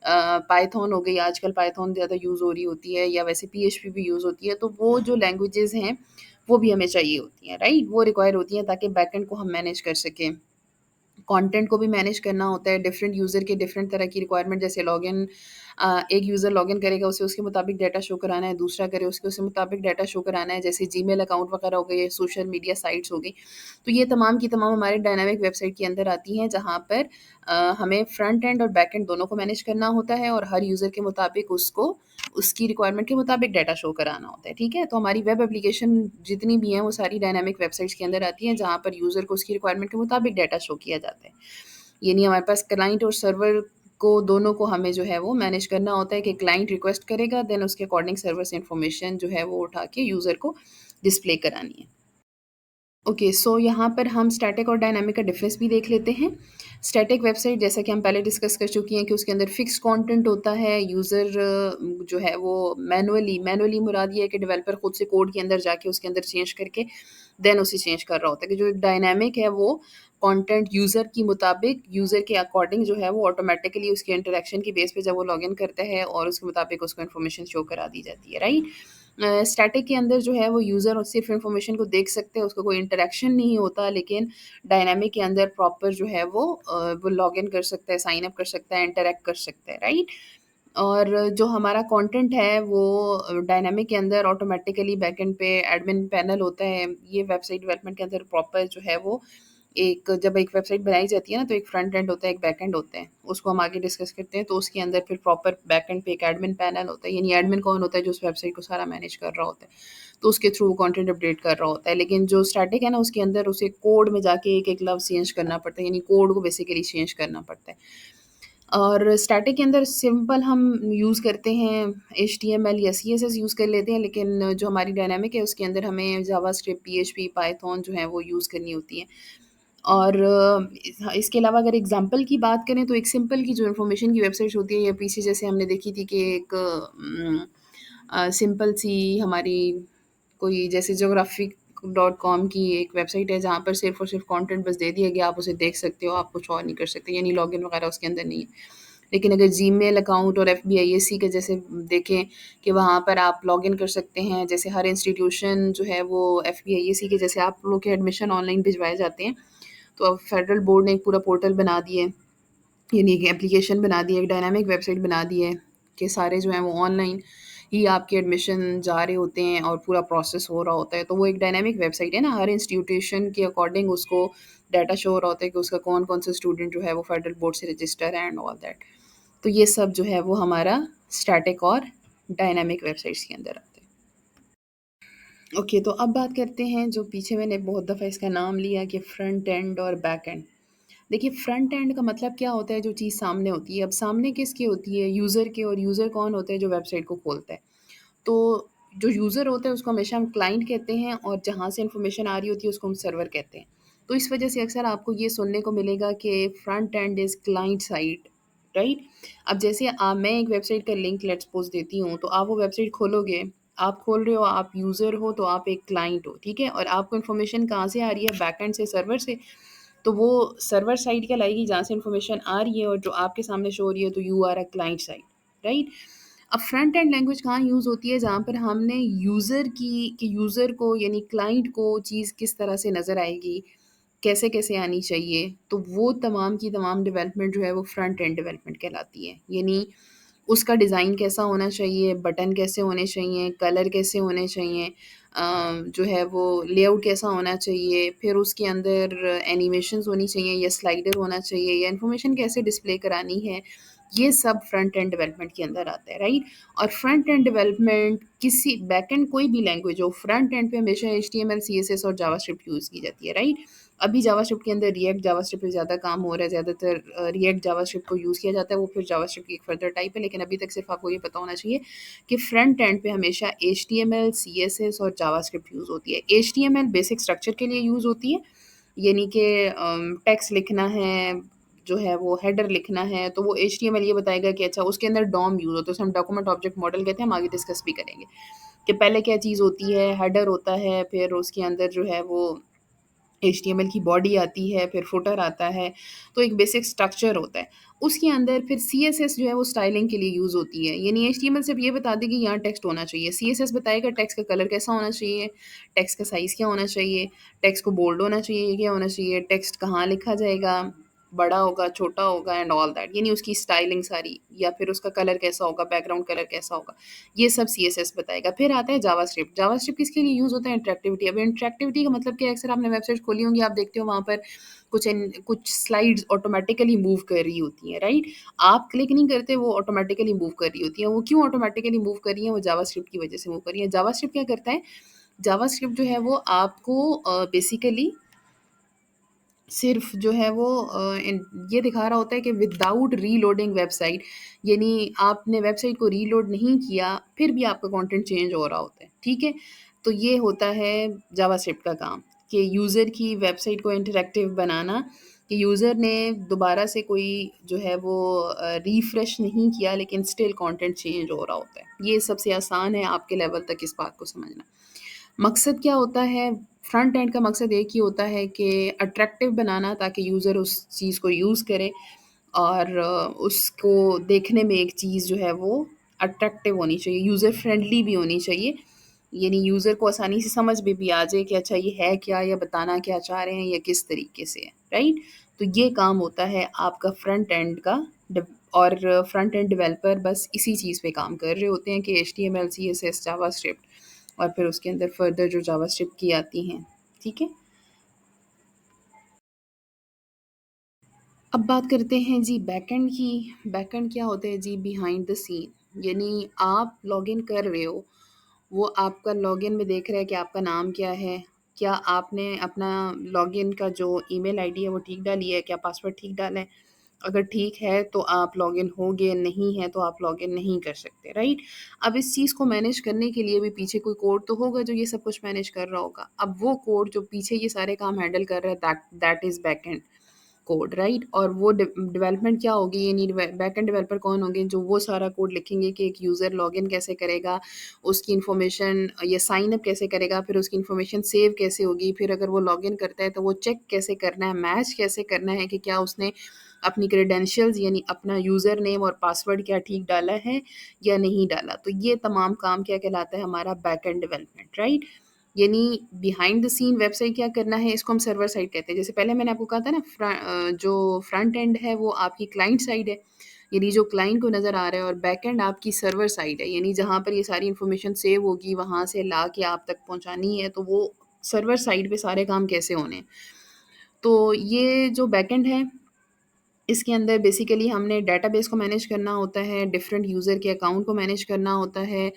पाइथन हो गई, आजकल पाइथन ज़्यादा यूज़ हो रही होती है या वैसे पीएचपी भी यूज़ होती है, तो वो जो लैंग्वेजेज़ हैं, वो भी हमें चाहिए होती हैं, राइट? वो रिक्वायर होती हैं ताकि बैकएंड को हम मैनेज कर सकें। कंटेंट को भी मैनेज करना होता है, डिफरेंट यूज़र के डिफरेंट तरह की रिक्वायरमेंट, जैसे लॉगिन, एक यूज़र लॉगिन करेगा, उसे उसके मुताबिक डाटा शो कराना है, दूसरा करे उसके उसी मुताबिक डाटा शो कराना है, जैसे जीमेल अकाउंट वगैरह हो गए, सोशल मीडिया साइट्स हो गई। तो ये तमाम की तमाम हमारे डायनामिक वेबसाइट के अंदर आती हैं, जहाँ पर हमें फ्रंट एंड और बैक एंड दोनों को मैनेज करना होता है और हर यूज़र के मुताबिक उसको उसकी रिक्वायरमेंट के मुताबिक डाटा शो कराना होता है, ठीक है? तो हमारी वेब एप्लीकेशन जितनी भी हैं, वो सारी डायनामिक वेबसाइट्स के अंदर आती हैं, जहाँ पर यूज़र को उसकी रिक्वायरमेंट के मुताबिक डाटा शो किया जाता है। यानी हमारे पास क्लाइंट और सर्वर को दोनों को हमें जो है वो मैनेज करना होता है कि क्लाइंट रिक्वेस्ट करेगा, देन उसके अकॉर्डिंग सर्वर से इन्फॉर्मेशन जो है वो उठा के यूज़र को डिस्प्ले करानी है। ओके, सो यहाँ पर हम स्टैटिक और डायनामिक का डिफरेंस भी देख लेते हैं। स्टैटिक वेबसाइट, जैसा कि हम पहले डिस्कस कर चुकी हैं, कि उसके अंदर फिक्स कंटेंट होता है, यूज़र जो है वो मैनुअली मुराद ये है कि डेवलपर खुद से कोड के अंदर जाके उसके अंदर चेंज करके देन उसे चेंज कर रहा होता है। कि जो डायनामिक है वो कंटेंट यूज़र की मुताबिक, यूज़र के अकॉर्डिंग जो है वो ऑटोमेटिकली उसके इंटरैक्शन की बेस पे जब वो लॉगिन करता है और उसके मुताबिक उसको इन्फॉर्मेशन शो करा दी जाती है, राइट? स्टैटिक के अंदर जो है वो यूज़र सिर्फ़ इन्फॉर्मेशन को देख सकते हैं, उसका कोई इंटरैक्शन नहीं होता, लेकिन डायनामिक के अंदर प्रॉपर जो है वो लॉगिन कर सकता है, साइन अप कर सकता है, इंटरैक्ट कर सकता है, राइट? और जो हमारा कंटेंट है वो डायनामिक के अंदर ऑटोमेटिकली बैकएंड पे एडमिन पैनल होता है। ये वेबसाइट डेवलपमेंट के अंदर प्रॉपर जो है वो जब एक वेबसाइट बनाई जाती है ना, तो एक फ्रंट एंड होता है, एक बैक एंड होता है। उसको हम आगे डिस्कस करते हैं। तो उसके अंदर फिर प्रॉपर बैक एंड पे एक एडमिन पैनल होता है, यानी एडमिन कौन होता है? जो उस वेबसाइट को सारा मैनेज कर रहा होता है। तो उसके थ्रू वो कंटेंट अपडेट कर रहा होता है। लेकिन जो स्टैटिक है ना, उसके अंदर उसे कोड में जाके एक-एक लफ्ज़ चेंज करना पड़ता है, यानी कोड को बेसिकली चेंज करना पड़ता है। और स्टैटिक के अंदर सिंपल हम यूज़ करते हैं एचटीएमएल या सीएसएस यूज़ कर लेते हैं, लेकिन जो हमारी डायनामिक है उसके अंदर हमें जावास्क्रिप्ट, पीएचपी, पाइथन जो है वो यूज़ करनी होती है। और इसके अलावा अगर एग्ज़ाम्पल की बात करें तो एक सिंपल की जो इन्फॉर्मेशन की वेबसाइट्स होती है या पीछे जैसे हमने देखी थी कि एक सिंपल सी हमारी कोई जैसे ज्योग्राफिक.com की एक वेबसाइट है जहाँ पर सिर्फ़ और सिर्फ़ कंटेंट बस दे दिया गया, आप उसे देख सकते हो, आप कुछ और नहीं कर सकते, यानी लॉगिन वगैरह उसके अंदर नहीं है। लेकिन अगर जीमेल अकाउंट और एफबीआईएसी के जैसे देखें कि वहाँ पर आप लॉगिन कर सकते हैं, जैसे हर इंस्टीट्यूशन जो है वो एफबीआईएसी के जैसे आप लोग के एडमिशन ऑनलाइन भिजवाए जाते हैं, तो अब फेडरल बोर्ड ने एक पूरा पोर्टल बना दिया है, यानी एक एप्लीकेशन बना दी है, एक डायनामिक वेबसाइट बना दी है कि सारे जो हैं वो ऑनलाइन ही आपके एडमिशन जा रहे होते हैं और पूरा प्रोसेस हो रहा होता है। तो वो एक डायनामिक वेबसाइट है ना, हर इंस्टीट्यूशन के अकॉर्डिंग उसको डाटा शो हो रहा होता है कि उसका कौन-कौन सा स्टूडेंट जो है वो फेडरल बोर्ड से रजिस्टर है एंड ऑल दैट। तो ये सब जो है वो हमारा स्टैटिक और डायनामिक वेबसाइट्स के अंदर आते हैं। ओके, तो अब बात करते हैं जो पीछे मैंने बहुत दफ़ा इसका नाम लिया कि फ्रंट एंड और बैक एंड। देखिए फ्रंट एंड का मतलब क्या होता है, जो चीज़ सामने होती है। अब सामने किसकी होती है? यूज़र के। और यूज़र कौन होता है? जो वेबसाइट को खोलता है। तो जो यूज़र होता है उसको हमेशा हम क्लाइंट कहते हैं और जहाँ से इन्फॉर्मेशन आ रही होती है उसको हम सर्वर कहते हैं। तो इस वजह से अक्सर आपको ये सुनने को मिलेगा कि front end is client side, right? अब जैसे मैं एक वेबसाइट का लिंक लेट्स सपोज़ देती हूँ, तो आप वो वेबसाइट खोलोगे, आप खोल रहे हो, आप यूज़र हो तो आप एक क्लाइंट हो, ठीक है? और आपको इन्फॉर्मेशन कहाँ से आ रही है? बैकएंड से, सर्वर से। तो वो सर्वर साइड कहलाएगी जहाँ से इन्फॉर्मेशन आ रही है और जो आपके सामने शो हो रही है, तो you are a client side, right? अब फ्रंट एंड लैंग्वेज कहाँ यूज़ होती है? जहाँ पर हमने यूज़र की कि यूज़र को यानी क्लाइंट को चीज़ किस तरह से नज़र आएगी, कैसे-कैसे आनी चाहिए, तो वो तमाम की तमाम डेवलपमेंट जो है वो फ्रंट एंड डेवलपमेंट कहलाती है। यानी उसका डिज़ाइन कैसा होना चाहिए, बटन कैसे होने चाहिए, कलर कैसे होने चाहिए, जो है वो लेआउट कैसा होना चाहिए, फिर उसके अंदर एनिमेशंस होनी चाहिए या स्लाइडर होना चाहिए या इन्फॉर्मेशन कैसे डिस्प्ले करानी है, ये सब फ्रंट एंड डेवलपमेंट के अंदर आता है, राइट? और फ्रंट एंड डेवलपमेंट किसी बैक एंड कोई भी लैंग्वेज हो, फ्रंट एंड पे हमेशा एचटीएमएल, सीएसएस और जावास्क्रिप्ट यूज़ की जाती है, राइट? अभी जावास्क्रिप्ट के अंदर रिएक्ट जावास्क्रिप्ट पे ज़्यादा काम हो रहा है, ज़्यादातर रिएक्ट जावास्क्रिप्ट को यूज़ किया जाता है, वो फिर जावास्क्रिप्ट की एक फर्दर टाइप है, लेकिन अभी तक सिर्फ आपको ये पता होना चाहिए कि फ्रंट एंड पे हमेशा एचटीएमएल, सीएसएस और जावास्क्रिप्ट यूज़ होती है। एचटीएमएल बेसिक स्ट्रक्चर के लिए यूज़ होती है, यानी कि टेक्स्ट लिखना है, जो है वो हेडर लिखना है, तो वो एचटीएमएल ये बताएगा कि अच्छा उसके अंदर डॉम यूज़ होता है, उसे हम डॉक्यूमेंट ऑब्जेक्ट मॉडल कहते हैं, हम आगे डिस्कस भी करेंगे कि पहले क्या चीज़ होती है, हेडर होता है, फिर उसके अंदर जो है वो एचटीएमएल की बॉडी आती है, फिर फुटर आता है, तो एक बेसिक स्ट्रक्चर होता है। उसके अंदर फिर सीएसएस जो है वो स्टाइलिंग के लिए यूज़ होती है, यानी एचटीएमएल सिर्फ ये बता देगी यहाँ टेक्स्ट होना चाहिए, सीएसएस बताएगा टेक्स्ट का कलर कैसा होना चाहिए, टेक्स्ट का साइज़ क्या होना चाहिए, टेक्स्ट को बोल्ड होना चाहिए, क्या होना चाहिए, टेक्स्ट कहाँ लिखा जाएगा, बड़ा होगा, छोटा होगा एंड ऑल दैट, यानी उसकी स्टाइलिंग सारी, या फिर उसका कलर कैसा होगा, बैकग्राउंड कलर कैसा होगा, ये सब सीएसएस बताएगा। फिर आता है जावास्क्रिप्ट। जावास्क्रिप्ट किसके लिए यूज़ होता है? इंटरैक्टिविटी। अब इंटरैक्टिविटी का मतलब क्या है? अक्सर आपने वेबसाइट खोली होंगी, आप देखते हो वहाँ पर कुछ स्लाइड्स ऑटोमैटिकली मूव कर रही होती हैं, राइट? आप क्लिक नहीं करते, वो ऑटोमैटिकली मूव कर रही होती हैं। वो क्यों ऑटोमैटिकली मूव कर रही हैं? वो जावास्क्रिप्ट की वजह से मूव कर रही हैं। जावास्क्रिप्ट क्या करता है? जावास्क्रिप्ट जो है वो आपको बेसिकली सिर्फ़ जो है वो ये दिखा रहा होता है कि विदाउट रीलोडिंग वेबसाइट, यानी आपने वेबसाइट को रीलोड नहीं किया, फिर भी आपका कंटेंट चेंज हो रहा होता है, ठीक है? तो ये होता है जावास्क्रिप्ट का काम कि यूज़र की वेबसाइट को इंटरैक्टिव बनाना, कि यूज़र ने दोबारा से कोई जो है वो रिफ्रेश नहीं किया लेकिन स्टिल कंटेंट चेंज हो रहा होता है। ये सबसे आसान है आपके लेवल तक इस बात को समझना। मकसद क्या होता है? फ्रंट एंड का मकसद एक ही होता है कि अट्रैक्टिव बनाना, ताकि यूज़र उस चीज़ को यूज़ करे और उसको देखने में एक चीज़ जो है वो अट्रैक्टिव होनी चाहिए, यूज़र फ्रेंडली भी होनी चाहिए। यानी यूज़र को आसानी से समझ में भी आ जाए कि अच्छा ये है क्या, या बताना क्या चाह रहे हैं, या किस तरीके से है, राइट? तो ये काम होता है आपका फ्रंट एंड का। डेव और फ्रंट एंड डेवलपर बस इसी चीज़ पे काम कर रहे होते हैं कि एचटीएमएल, सीएसएस, जावास्क्रिप्ट और फिर उसके अंदर फर्दर जो जावास्क्रिप्ट की आती हैं, ठीक है? अब बात करते हैं जी बैकएंड की। बैकएंड क्या होता है जी? बिहाइंड द सीन, यानी आप लॉगिन कर रहे हो, वो आपका लॉगिन में देख रहा है कि आपका नाम क्या है, क्या आपने अपना लॉगिन का जो ईमेल आईडी है वो ठीक डाली है, क्या पासवर्ड ठीक डाला है, अगर ठीक है तो आप लॉगिन होंगे, नहीं है तो आप लॉगिन नहीं कर सकते, राइट? अब इस चीज़ को मैनेज करने के लिए भी पीछे कोई कोड तो होगा जो ये सब कुछ मैनेज कर रहा होगा। अब वो कोड जो पीछे ये सारे काम हैंडल कर रहा है, that is backend code, right? और वो डेवलपमेंट क्या होगी, यानी बैकएंड डेवलपर कौन होंगे, जो वो सारा कोड लिखेंगे कि एक यूज़र लॉगिन कैसे करेगा, उसकी इन्फॉर्मेशन या साइन अप कैसे करेगा, फिर उसकी इन्फॉर्मेशन सेव कैसे होगी, फिर अगर वो लॉगिन करता है तो वो चेक कैसे करना है, मैच कैसे करना है कि क्या उसने अपनी क्रेडेंशियल्स यानी अपना यूज़र नेम और पासवर्ड क्या ठीक डाला है या नहीं डाला। तो ये तमाम काम क्या कहलाता है, हमारा बैकएंड डेवलपमेंट, राइट? यानी बिहाइंड द सीन वेबसाइट क्या करना है, इसको हम सर्वर साइड कहते हैं। जैसे पहले मैंने आपको कहा था ना, जो फ्रंट एंड है वो आपकी क्लाइंट साइड है, यानी जो क्लाइंट को नज़र आ रहा है, और बैक एंड आपकी सर्वर साइड है, यानी जहाँ पर ये सारी इन्फॉर्मेशन सेव होगी, वहाँ से ला के आप तक पहुँचानी है, तो वो सर्वर साइड पे सारे काम कैसे होने हैं। तो ये जो बैक एंड है, इसके अंदर बेसिकली हमने डेटाबेस को मैनेज करना होता है, डिफरेंट यूज़र के अकाउंट को मैनेज करना होता है,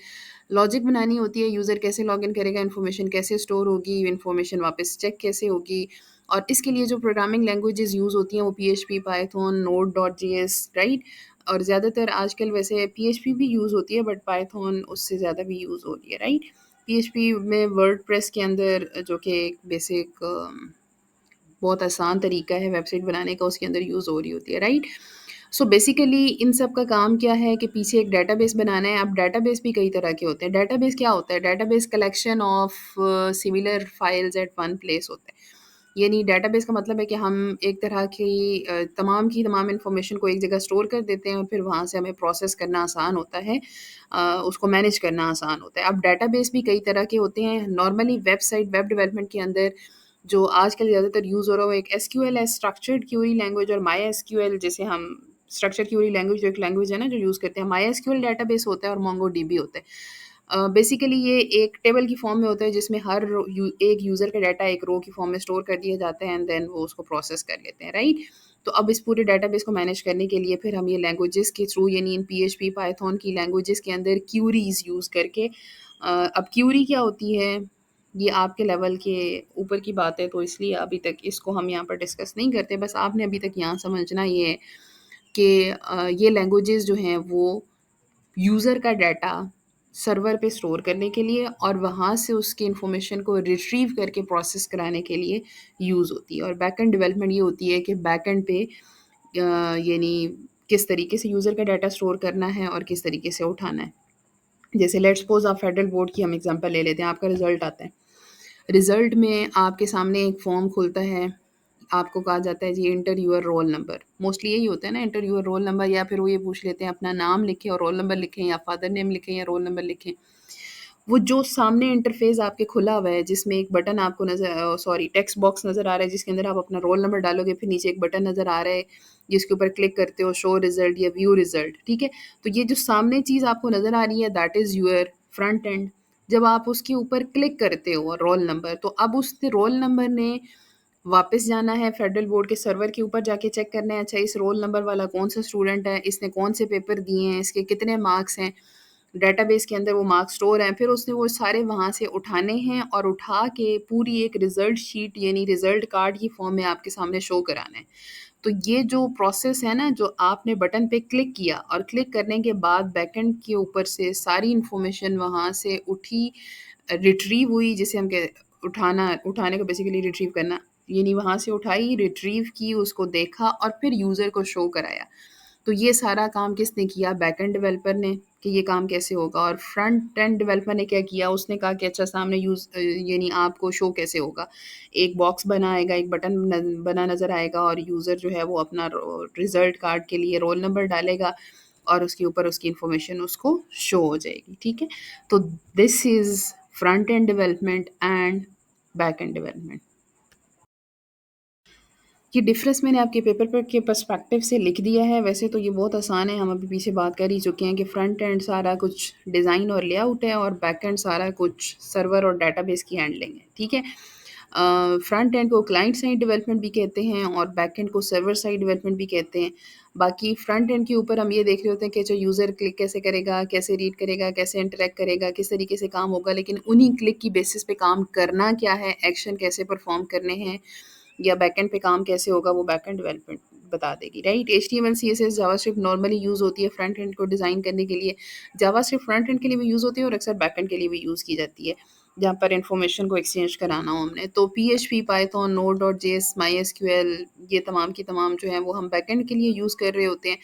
लॉजिक बनानी होती है, यूज़र कैसे लॉगिन करेगा, इन्फॉर्मेशन कैसे स्टोर होगी, इन्फॉर्मेशन वापस चेक कैसे होगी। और इसके लिए जो प्रोग्रामिंग लैंग्वेजेस यूज़ होती हैं वो PHP, Python, node dot JS, right? और ज़्यादातर आजकल वैसे पीएचपी भी यूज़ होती है, बट पाइथन उससे ज़्यादा भी यूज़ हो रही है, राइट? पीएचपी में वर्डप्रेस के अंदर जो कि एक बेसिक बहुत आसान तरीका है वेबसाइट बनाने का, उसके अंदर यूज़ हो रही होती है, राइट? सो बेसिकली इन सब का काम क्या है कि पीछे एक डेटाबेस बनाना है। अब डेटाबेस भी कई तरह के होते हैं। डेटाबेस क्या होता है? Database collection of similar files at one place होता है। यानी डेटाबेस का मतलब है कि हम एक तरह की तमाम इन्फॉर्मेशन को एक जगह स्टोर कर देते हैं और फिर वहाँ से हमें प्रोसेस करना आसान होता है, उसको मैनेज करना आसान होता है। अब डेटाबेस भी कई तरह के होते हैं। नॉर्मली वेबसाइट वेब डेवलपमेंट के अंदर जो आजकल ज़्यादातर यूज़ हो रहा है वो एक एसक्यूएल है, स्ट्रक्चर्ड क्वेरी लैंग्वेज, और माई एसक्यूएल, जिसे हम स्ट्रक्चर क्वेरी लैंग्वेज जो एक लैंग्वेज है ना जो यूज़ करते हैं, माई एसक्यूएल डेटाबेस होता है और मोंगोडीबी होता है। बेसिकली ये एक टेबल की फॉर्म में होता है जिसमें एक यूज़र का डाटा एक रो की फॉर्म में स्टोर कर दिया जाता है, एंड देन वो उसको प्रोसेस कर लेते हैं, राइट? तो अब इस पूरे डेटाबेस को मैनेज करने के लिए फिर हम ये लैंग्वेजेस के थ्रू, यानी इन पीएचपी, पाइथन की लैंग्वेजेस के अंदर क्यूरीज यूज़ करके, अब क्यूरी क्या होती है, ये आपके लेवल के ऊपर की बात है, तो इसलिए अभी तक इसको हम यहाँ पर डिस्कस नहीं करते। बस आपने अभी तक यहाँ समझना ये है कि ये लैंग्वेजेस जो हैं वो यूज़र का डाटा सर्वर पे स्टोर करने के लिए और वहाँ से उसकी इन्फॉर्मेशन को रिट्रीव करके प्रोसेस कराने के लिए यूज़ होती है। और बैकएंड डेवलपमेंट ये होती है कि बैकएंड पे यानी किस तरीके से यूज़र का डाटा स्टोर करना है और किस तरीके से उठाना है। जैसे लेट्स सपोज़ आप फेडरल बोर्ड की हम एग्ज़ाम्पल ले लेते हैं, आपका रिज़ल्ट आता है। रिज़ल्ट में आपके सामने एक फॉर्म खुलता है, आपको कहा जाता है जी enter your roll number. Mostly यही होता है ना, एंटर योर रोल नंबर, या फिर वो ये पूछ लेते हैं अपना नाम लिखें और रोल नंबर लिखें, या फादर नेम लिखें या रोल नंबर लिखें। वो जो सामने इंटरफ़ेस आपके खुला हुआ है जिसमें एक बटन आपको सॉरी टेक्स्ट बॉक्स नज़र आ रहा है जिसके अंदर आप अपना रोल नंबर डालोगे, फिर नीचे एक बटन नज़र आ रहा है जिसके ऊपर क्लिक करते हो शो रिज़ल्ट या व्यू रिज़ल्ट, ठीक है? तो ये जो सामने चीज़ आपको नज़र आ रही है that is your front end. जब आप उसके ऊपर क्लिक करते हो रोल नंबर, तो अब उस रोल नंबर ने वापस जाना है फेडरल बोर्ड के सर्वर के ऊपर जाके चेक करना है, अच्छा इस रोल नंबर वाला कौन सा स्टूडेंट है, इसने कौन से पेपर दिए हैं, इसके कितने मार्क्स हैं। डेटाबेस के अंदर वो मार्क्स स्टोर हैं, फिर उसने वो सारे वहाँ से उठाने हैं और उठा के पूरी एक रिज़ल्ट शीट यानी रिज़ल्ट कार्ड की फॉर्म में आपके सामने शो कराना है। तो ये जो प्रोसेस है ना, जो आपने बटन पे क्लिक किया और क्लिक करने के बाद बैकएंड के ऊपर से सारी इन्फॉर्मेशन वहाँ से उठी, रिट्रीव हुई, जिसे हम कह उठाने को बेसिकली रिट्रीव करना, यानी वहाँ से उठाई, रिट्रीव की, उसको देखा और फिर यूज़र को शो कराया। तो ये सारा काम किसने किया? बैकएंड डेवलपर ने, कि ये काम कैसे होगा। और फ्रंट एंड डेवलपर ने क्या किया? उसने कहा कि अच्छा सामने यानी आपको शो कैसे होगा? एक बॉक्स बना आएगा, एक बटन बना नज़र आएगा और यूज़र जो है वो अपना रिज़ल्ट कार्ड के लिए रोल नंबर डालेगा और उसके ऊपर उसकी इन्फॉर्मेशन उसको शो हो जाएगी, ठीक है? तो this is front end development and back and development. ये डिफ़रेंस मैंने आपके पेपर पर के पर्सपेक्टिव से लिख दिया है। वैसे तो ये बहुत आसान है, हम अभी पीछे बात कर ही चुके हैं कि फ्रंट एंड सारा कुछ डिज़ाइन और लेआउट है और बैक एंड सारा कुछ सर्वर और डेटाबेस की हैंडलिंग है, ठीक है? फ्रंट एंड को क्लाइंट साइड डेवलपमेंट भी कहते हैं और बैक एंड को सर्वर साइड डेवलपमेंट भी कहते हैं। बाकी फ्रंट एंड के ऊपर हम ये देख रहे होते हैं कि जो यूज़र क्लिक कैसे करेगा, कैसे रीड करेगा, कैसे इंटरैक्ट करेगा, किस तरीके से काम होगा, लेकिन उन्हीं क्लिक की बेसिस पे काम करना क्या है, एक्शन कैसे परफ़ॉर्म करने हैं, या बैकएंड पे काम कैसे होगा वो बैकएंड डेवलपमेंट बता देगी, right. HTML CSS JavaScript normally use होती है फ्रंट एंड को डिज़ाइन करने के लिए। जावास्क्रिप्ट फ्रंट एंड के लिए भी यूज़ होती है और अक्सर बैकएंड के लिए भी यूज़ की जाती है, जहाँ पर इन्फॉर्मेशन को एक्सचेंज कराना हो हमने। तो PHP, पाइथन, Node.js, MySQL, ये तमाम की तमाम जो हैं वो हम बैकएंड के लिए यूज़ कर रहे होते हैं।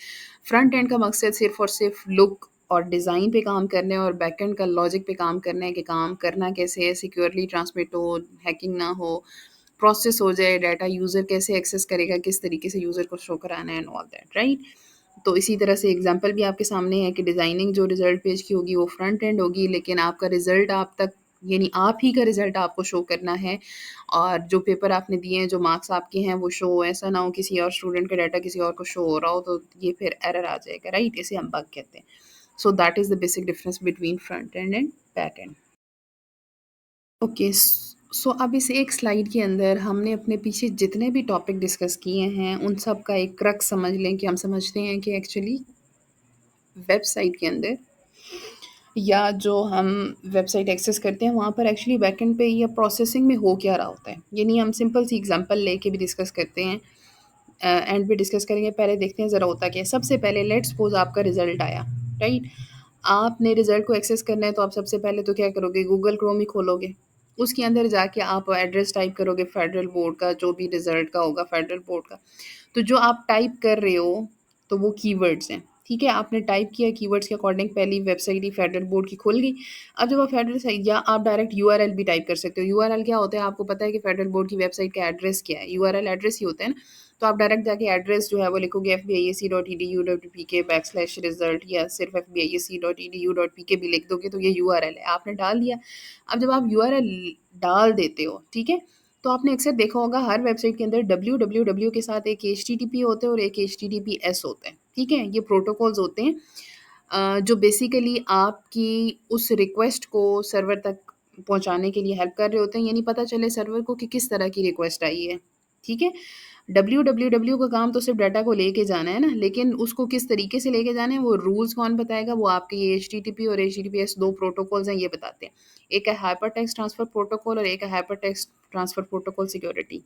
फ्रंट एंड का मकसद सिर्फ़ और सिर्फ लुक और डिज़ाइन पे काम करना है, और बैकएंड का लॉजिक पे काम करना है कि काम करना कैसे है, सिक्योरली ट्रांसमिट हो, हैकिंग ना हो, प्रोसेस हो जाए, डाटा यूज़र कैसे एक्सेस करेगा, किस तरीके से यूज़र को शो कराना है एंड ऑल दैट, राइट। तो इसी तरह से एग्जांपल भी आपके सामने है कि डिज़ाइनिंग जो रिज़ल्ट पेज की होगी वो फ्रंट एंड होगी, लेकिन आपका रिज़ल्ट आप तक, यानी आप ही का रिज़ल्ट आपको शो करना है, और जो पेपर आपने दिए हैं, जो मार्क्स आपके हैं वो शो हो, ऐसा ना हो किसी और स्टूडेंट का डाटा किसी और को शो हो रहा हो, तो ये फिर एरर आ जाएगा, राइट। इसे हम बग कहते हैं। So that is the basic difference between front end back end. Okay, so अब इस एक स्लाइड के अंदर हमने अपने पीछे जितने भी टॉपिक डिस्कस किए हैं उन सब का एक क्रक्स समझ लें कि हम समझते हैं कि एक्चुअली वेबसाइट के अंदर, या जो हम वेबसाइट एक्सेस करते हैं वहाँ पर एक्चुअली बैकएंड पे या प्रोसेसिंग में हो क्या रहा होता है। यानी हम सिंपल सी एग्जांपल लेके भी डिस्कस करते हैं, एंड पे डिस्कस करेंगे। पहले देखते हैं ज़रा होता क्या है। सबसे पहले लेट्स सपोज आपका रिजल्ट आया, राइट। आपने रिजल्ट को एक्सेस करना है तो आप सबसे पहले तो क्या करोगे, गूगल क्रोम ही खोलोगे। उसके अंदर जाके आप एड्रेस टाइप करोगे फेडरल बोर्ड का, जो भी रिजल्ट का होगा फेडरल बोर्ड का। तो जो आप टाइप कर रहे हो तो वो कीवर्ड्स हैं, ठीक है। आपने टाइप किया कीवर्ड्स के अकॉर्डिंग, पहली वेबसाइट ही फेडरल बोर्ड की खुल गई। अब जब आप फेडरल साइट, या आप डायरेक्ट यूआरएल भी टाइप कर सकते हो। यूआरएल क्या होता है, आपको पता है कि फेडरल बोर्ड की वेबसाइट का एड्रेस क्या है, यूआरएल एड्रेस ही होता है ना। तो आप डायरेक्ट जाके एड्रेस जो है वो लिखोगे fbac.edu.pk/result, या सिर्फ fbac.edu.pk भी लिख दोगे तो ये यूआरएल है, आपने डाल दिया। अब जब आप यूआरएल डाल देते हो, ठीक है, तो आपने अक्सर देखा होगा हर वेबसाइट के अंदर www के साथ एक HTTP होते हैं और एक HTTPS होते हैं, ठीक है। ये प्रोटोकॉल्स होते हैं जो बेसिकली आपकी उस रिक्वेस्ट को सर्वर तक पहुंचाने के लिए हेल्प कर रहे होते हैं, यानी पता चले सर्वर को कि किस तरह की रिक्वेस्ट आई है, ठीक है। www का काम तो सिर्फ डाटा को लेके जाना है ना, लेकिन उसको किस तरीके से लेके जाना है वो रूल्स कौन बताएगा, वो आपके ये HTTP और HTTPS दो प्रोटोकॉल्स हैं, ये बताते हैं। एक है हाइपर टेक्स्ट ट्रांसफर प्रोटोकॉल और एक है hyper text transfer protocol security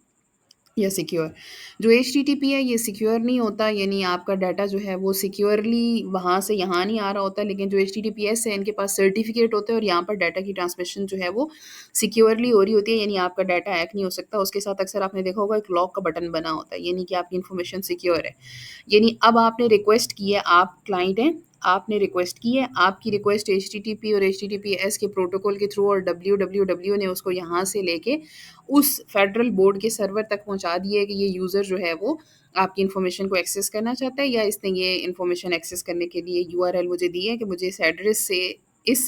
या सिक्योर। जो HTTP है ये सिक्योर नहीं होता, यानी आपका डाटा जो है वो सिक्योरली वहाँ से यहाँ नहीं आ रहा होता, लेकिन जो HTTPS है इनके पास सर्टिफिकेट होते हैं और यहाँ पर डाटा की ट्रांसमिशन जो है वो सिक्योरली हो रही होती है, यानी आपका डाटा हैक नहीं हो सकता। उसके साथ अक्सर आपने देखा होगा एक लॉक का बटन बना होता है, यानी कि आपकी इन्फॉर्मेशन सिक्योर है। यानी अब आपने रिक्वेस्ट की है, आप क्लाइंट हैं, आपने रिक्वेस्ट की है, आपकी रिक्वेस्ट HTTP और HTTPS के प्रोटोकॉल के थ्रू, और www ने उसको यहाँ से लेके उस फेडरल बोर्ड के सर्वर तक पहुँचा दिया है कि ये यूज़र जो है वो आपकी इन्फॉर्मेशन को एक्सेस करना चाहता है, या इसने ये इन्फॉर्मेशन एक्सेस करने के लिए यूआरएल मुझे दी है कि मुझे इस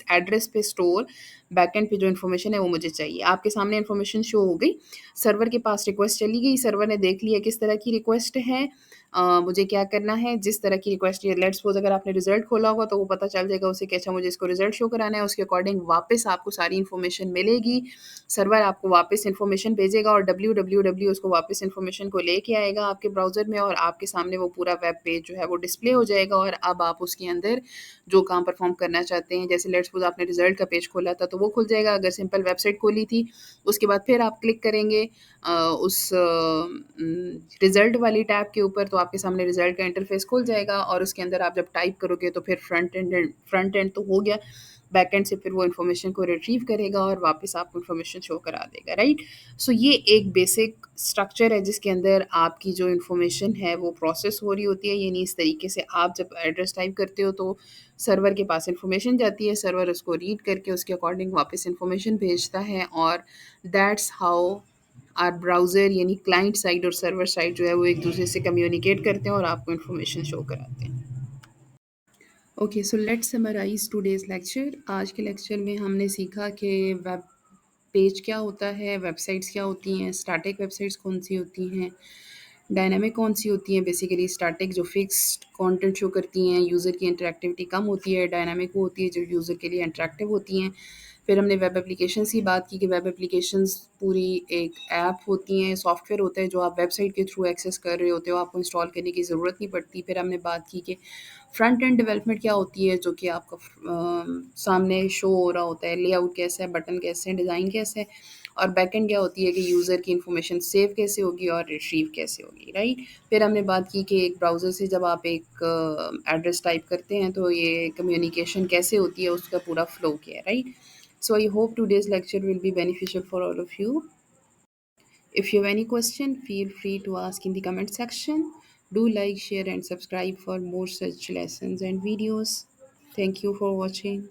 एड्रेस पे स्टोर बैकएंड पे जो इन्फॉर्मेशन है वो मुझे चाहिए। आपके सामने इन्फॉर्मेशन शो हो गई, सर्वर के पास रिक्वेस्ट चली गई, सर्वर ने देख लिया किस तरह की रिक्वेस्ट है, मुझे क्या करना है, जिस तरह की रिक्वेस्ट है। लेट्स सपोज अगर आपने रिजल्ट खोला होगा तो वो पता चल जाएगा उसे कि अच्छा मुझे इसको रिजल्ट शो कराना है, उसके अकॉर्डिंग वापस आपको सारी इन्फॉर्मेशन मिलेगी, सर्वर आपको वापस इन्फॉर्मेशन भेजेगा और www उसको वापस इन्फॉर्मेशन को लेके आएगा आपके ब्राउज़र में, और आपके सामने वो पूरा वेब पेज जो है वो डिस्प्ले हो जाएगा, और अब आप उसके अंदर जो काम परफॉर्म करना चाहते हैं, जैसे लेट्स सपोज आपने रिजल्ट का पेज खोला था तो वो खुल जाएगा। अगर सिंपल वेबसाइट खोली थी, उसके बाद फिर आप क्लिक करेंगे उस रिजल्ट वाली टैब के ऊपर, तो आपके सामने रिजल्ट का इंटरफेस खुल जाएगा, और उसके अंदर आप जब टाइप करोगे तो फिर फ्रंट एंड तो हो गया, बैक एंड से फिर वो इन्फॉर्मेशन को रिट्रीव करेगा और वापस आपको इन्फॉर्मेशन शो करा देगा, राइट। सो ये एक बेसिक स्ट्रक्चर है जिसके अंदर आपकी जो इन्फॉर्मेशन है वो प्रोसेस हो रही होती है, यानी इस तरीके से आप जब एड्रेस टाइप करते हो तो सर्वर के पास इन्फॉर्मेशन जाती है, सर्वर उसको रीड करके उसके अकॉर्डिंग वापस इन्फॉर्मेशन भेजता है, और दैट्स हाउ आर ब्राउज़र, यानी क्लाइंट साइड और सर्वर साइड जो है वो एक दूसरे से कम्युनिकेट करते हैं और आपको इन्फॉर्मेशन शो कराते हैं। Okay, so let's summarize today's lecture. आज के लेक्चर में हमने सीखा कि वेब पेज क्या होता है, वेबसाइट्स क्या होती हैं, स्टैटिक वेबसाइट्स कौन सी होती हैं, डायनामिक कौन सी होती हैं। बेसिकली स्टैटिक जो फिक्स्ड कंटेंट शो करती हैं, यूज़र की इंटरेक्टिविटी कम होती है, डायनामिक वो होती है जो यूज़र के लिए इंटरेक्टिव होती हैं। फिर हमने वेब एप्लीकेशंस की बात की कि वेब एप्लीकेशंस पूरी एक ऐप होती हैं, सॉफ्टवेयर होता है जो आप वेबसाइट के थ्रू एक्सेस कर रहे होते हो, आपको इंस्टॉल करने की ज़रूरत नहीं पड़ती। फिर हमने बात की कि फ्रंट एंड डेवलपमेंट क्या होती है, जो कि आपका सामने शो हो रहा होता है, लेआउट कैसा है, बटन कैसे हैं, डिज़ाइन कैसे है। और बैकएंड क्या होती है कि यूज़र की इन्फॉर्मेशन सेव कैसे होगी और रिट्रीव कैसे होगी, राइट। फिर हमने बात की कि एक ब्राउज़र से जब आप एक एड्रेस टाइप करते हैं तो ये कम्युनिकेशन कैसे होती है, उसका पूरा फ्लो क्या है, right. So I hope today's lecture will be beneficial for all of you. If you have any question, feel free to ask in the comment section. Do like, share, and subscribe for more such lessons and videos. Thank you for watching.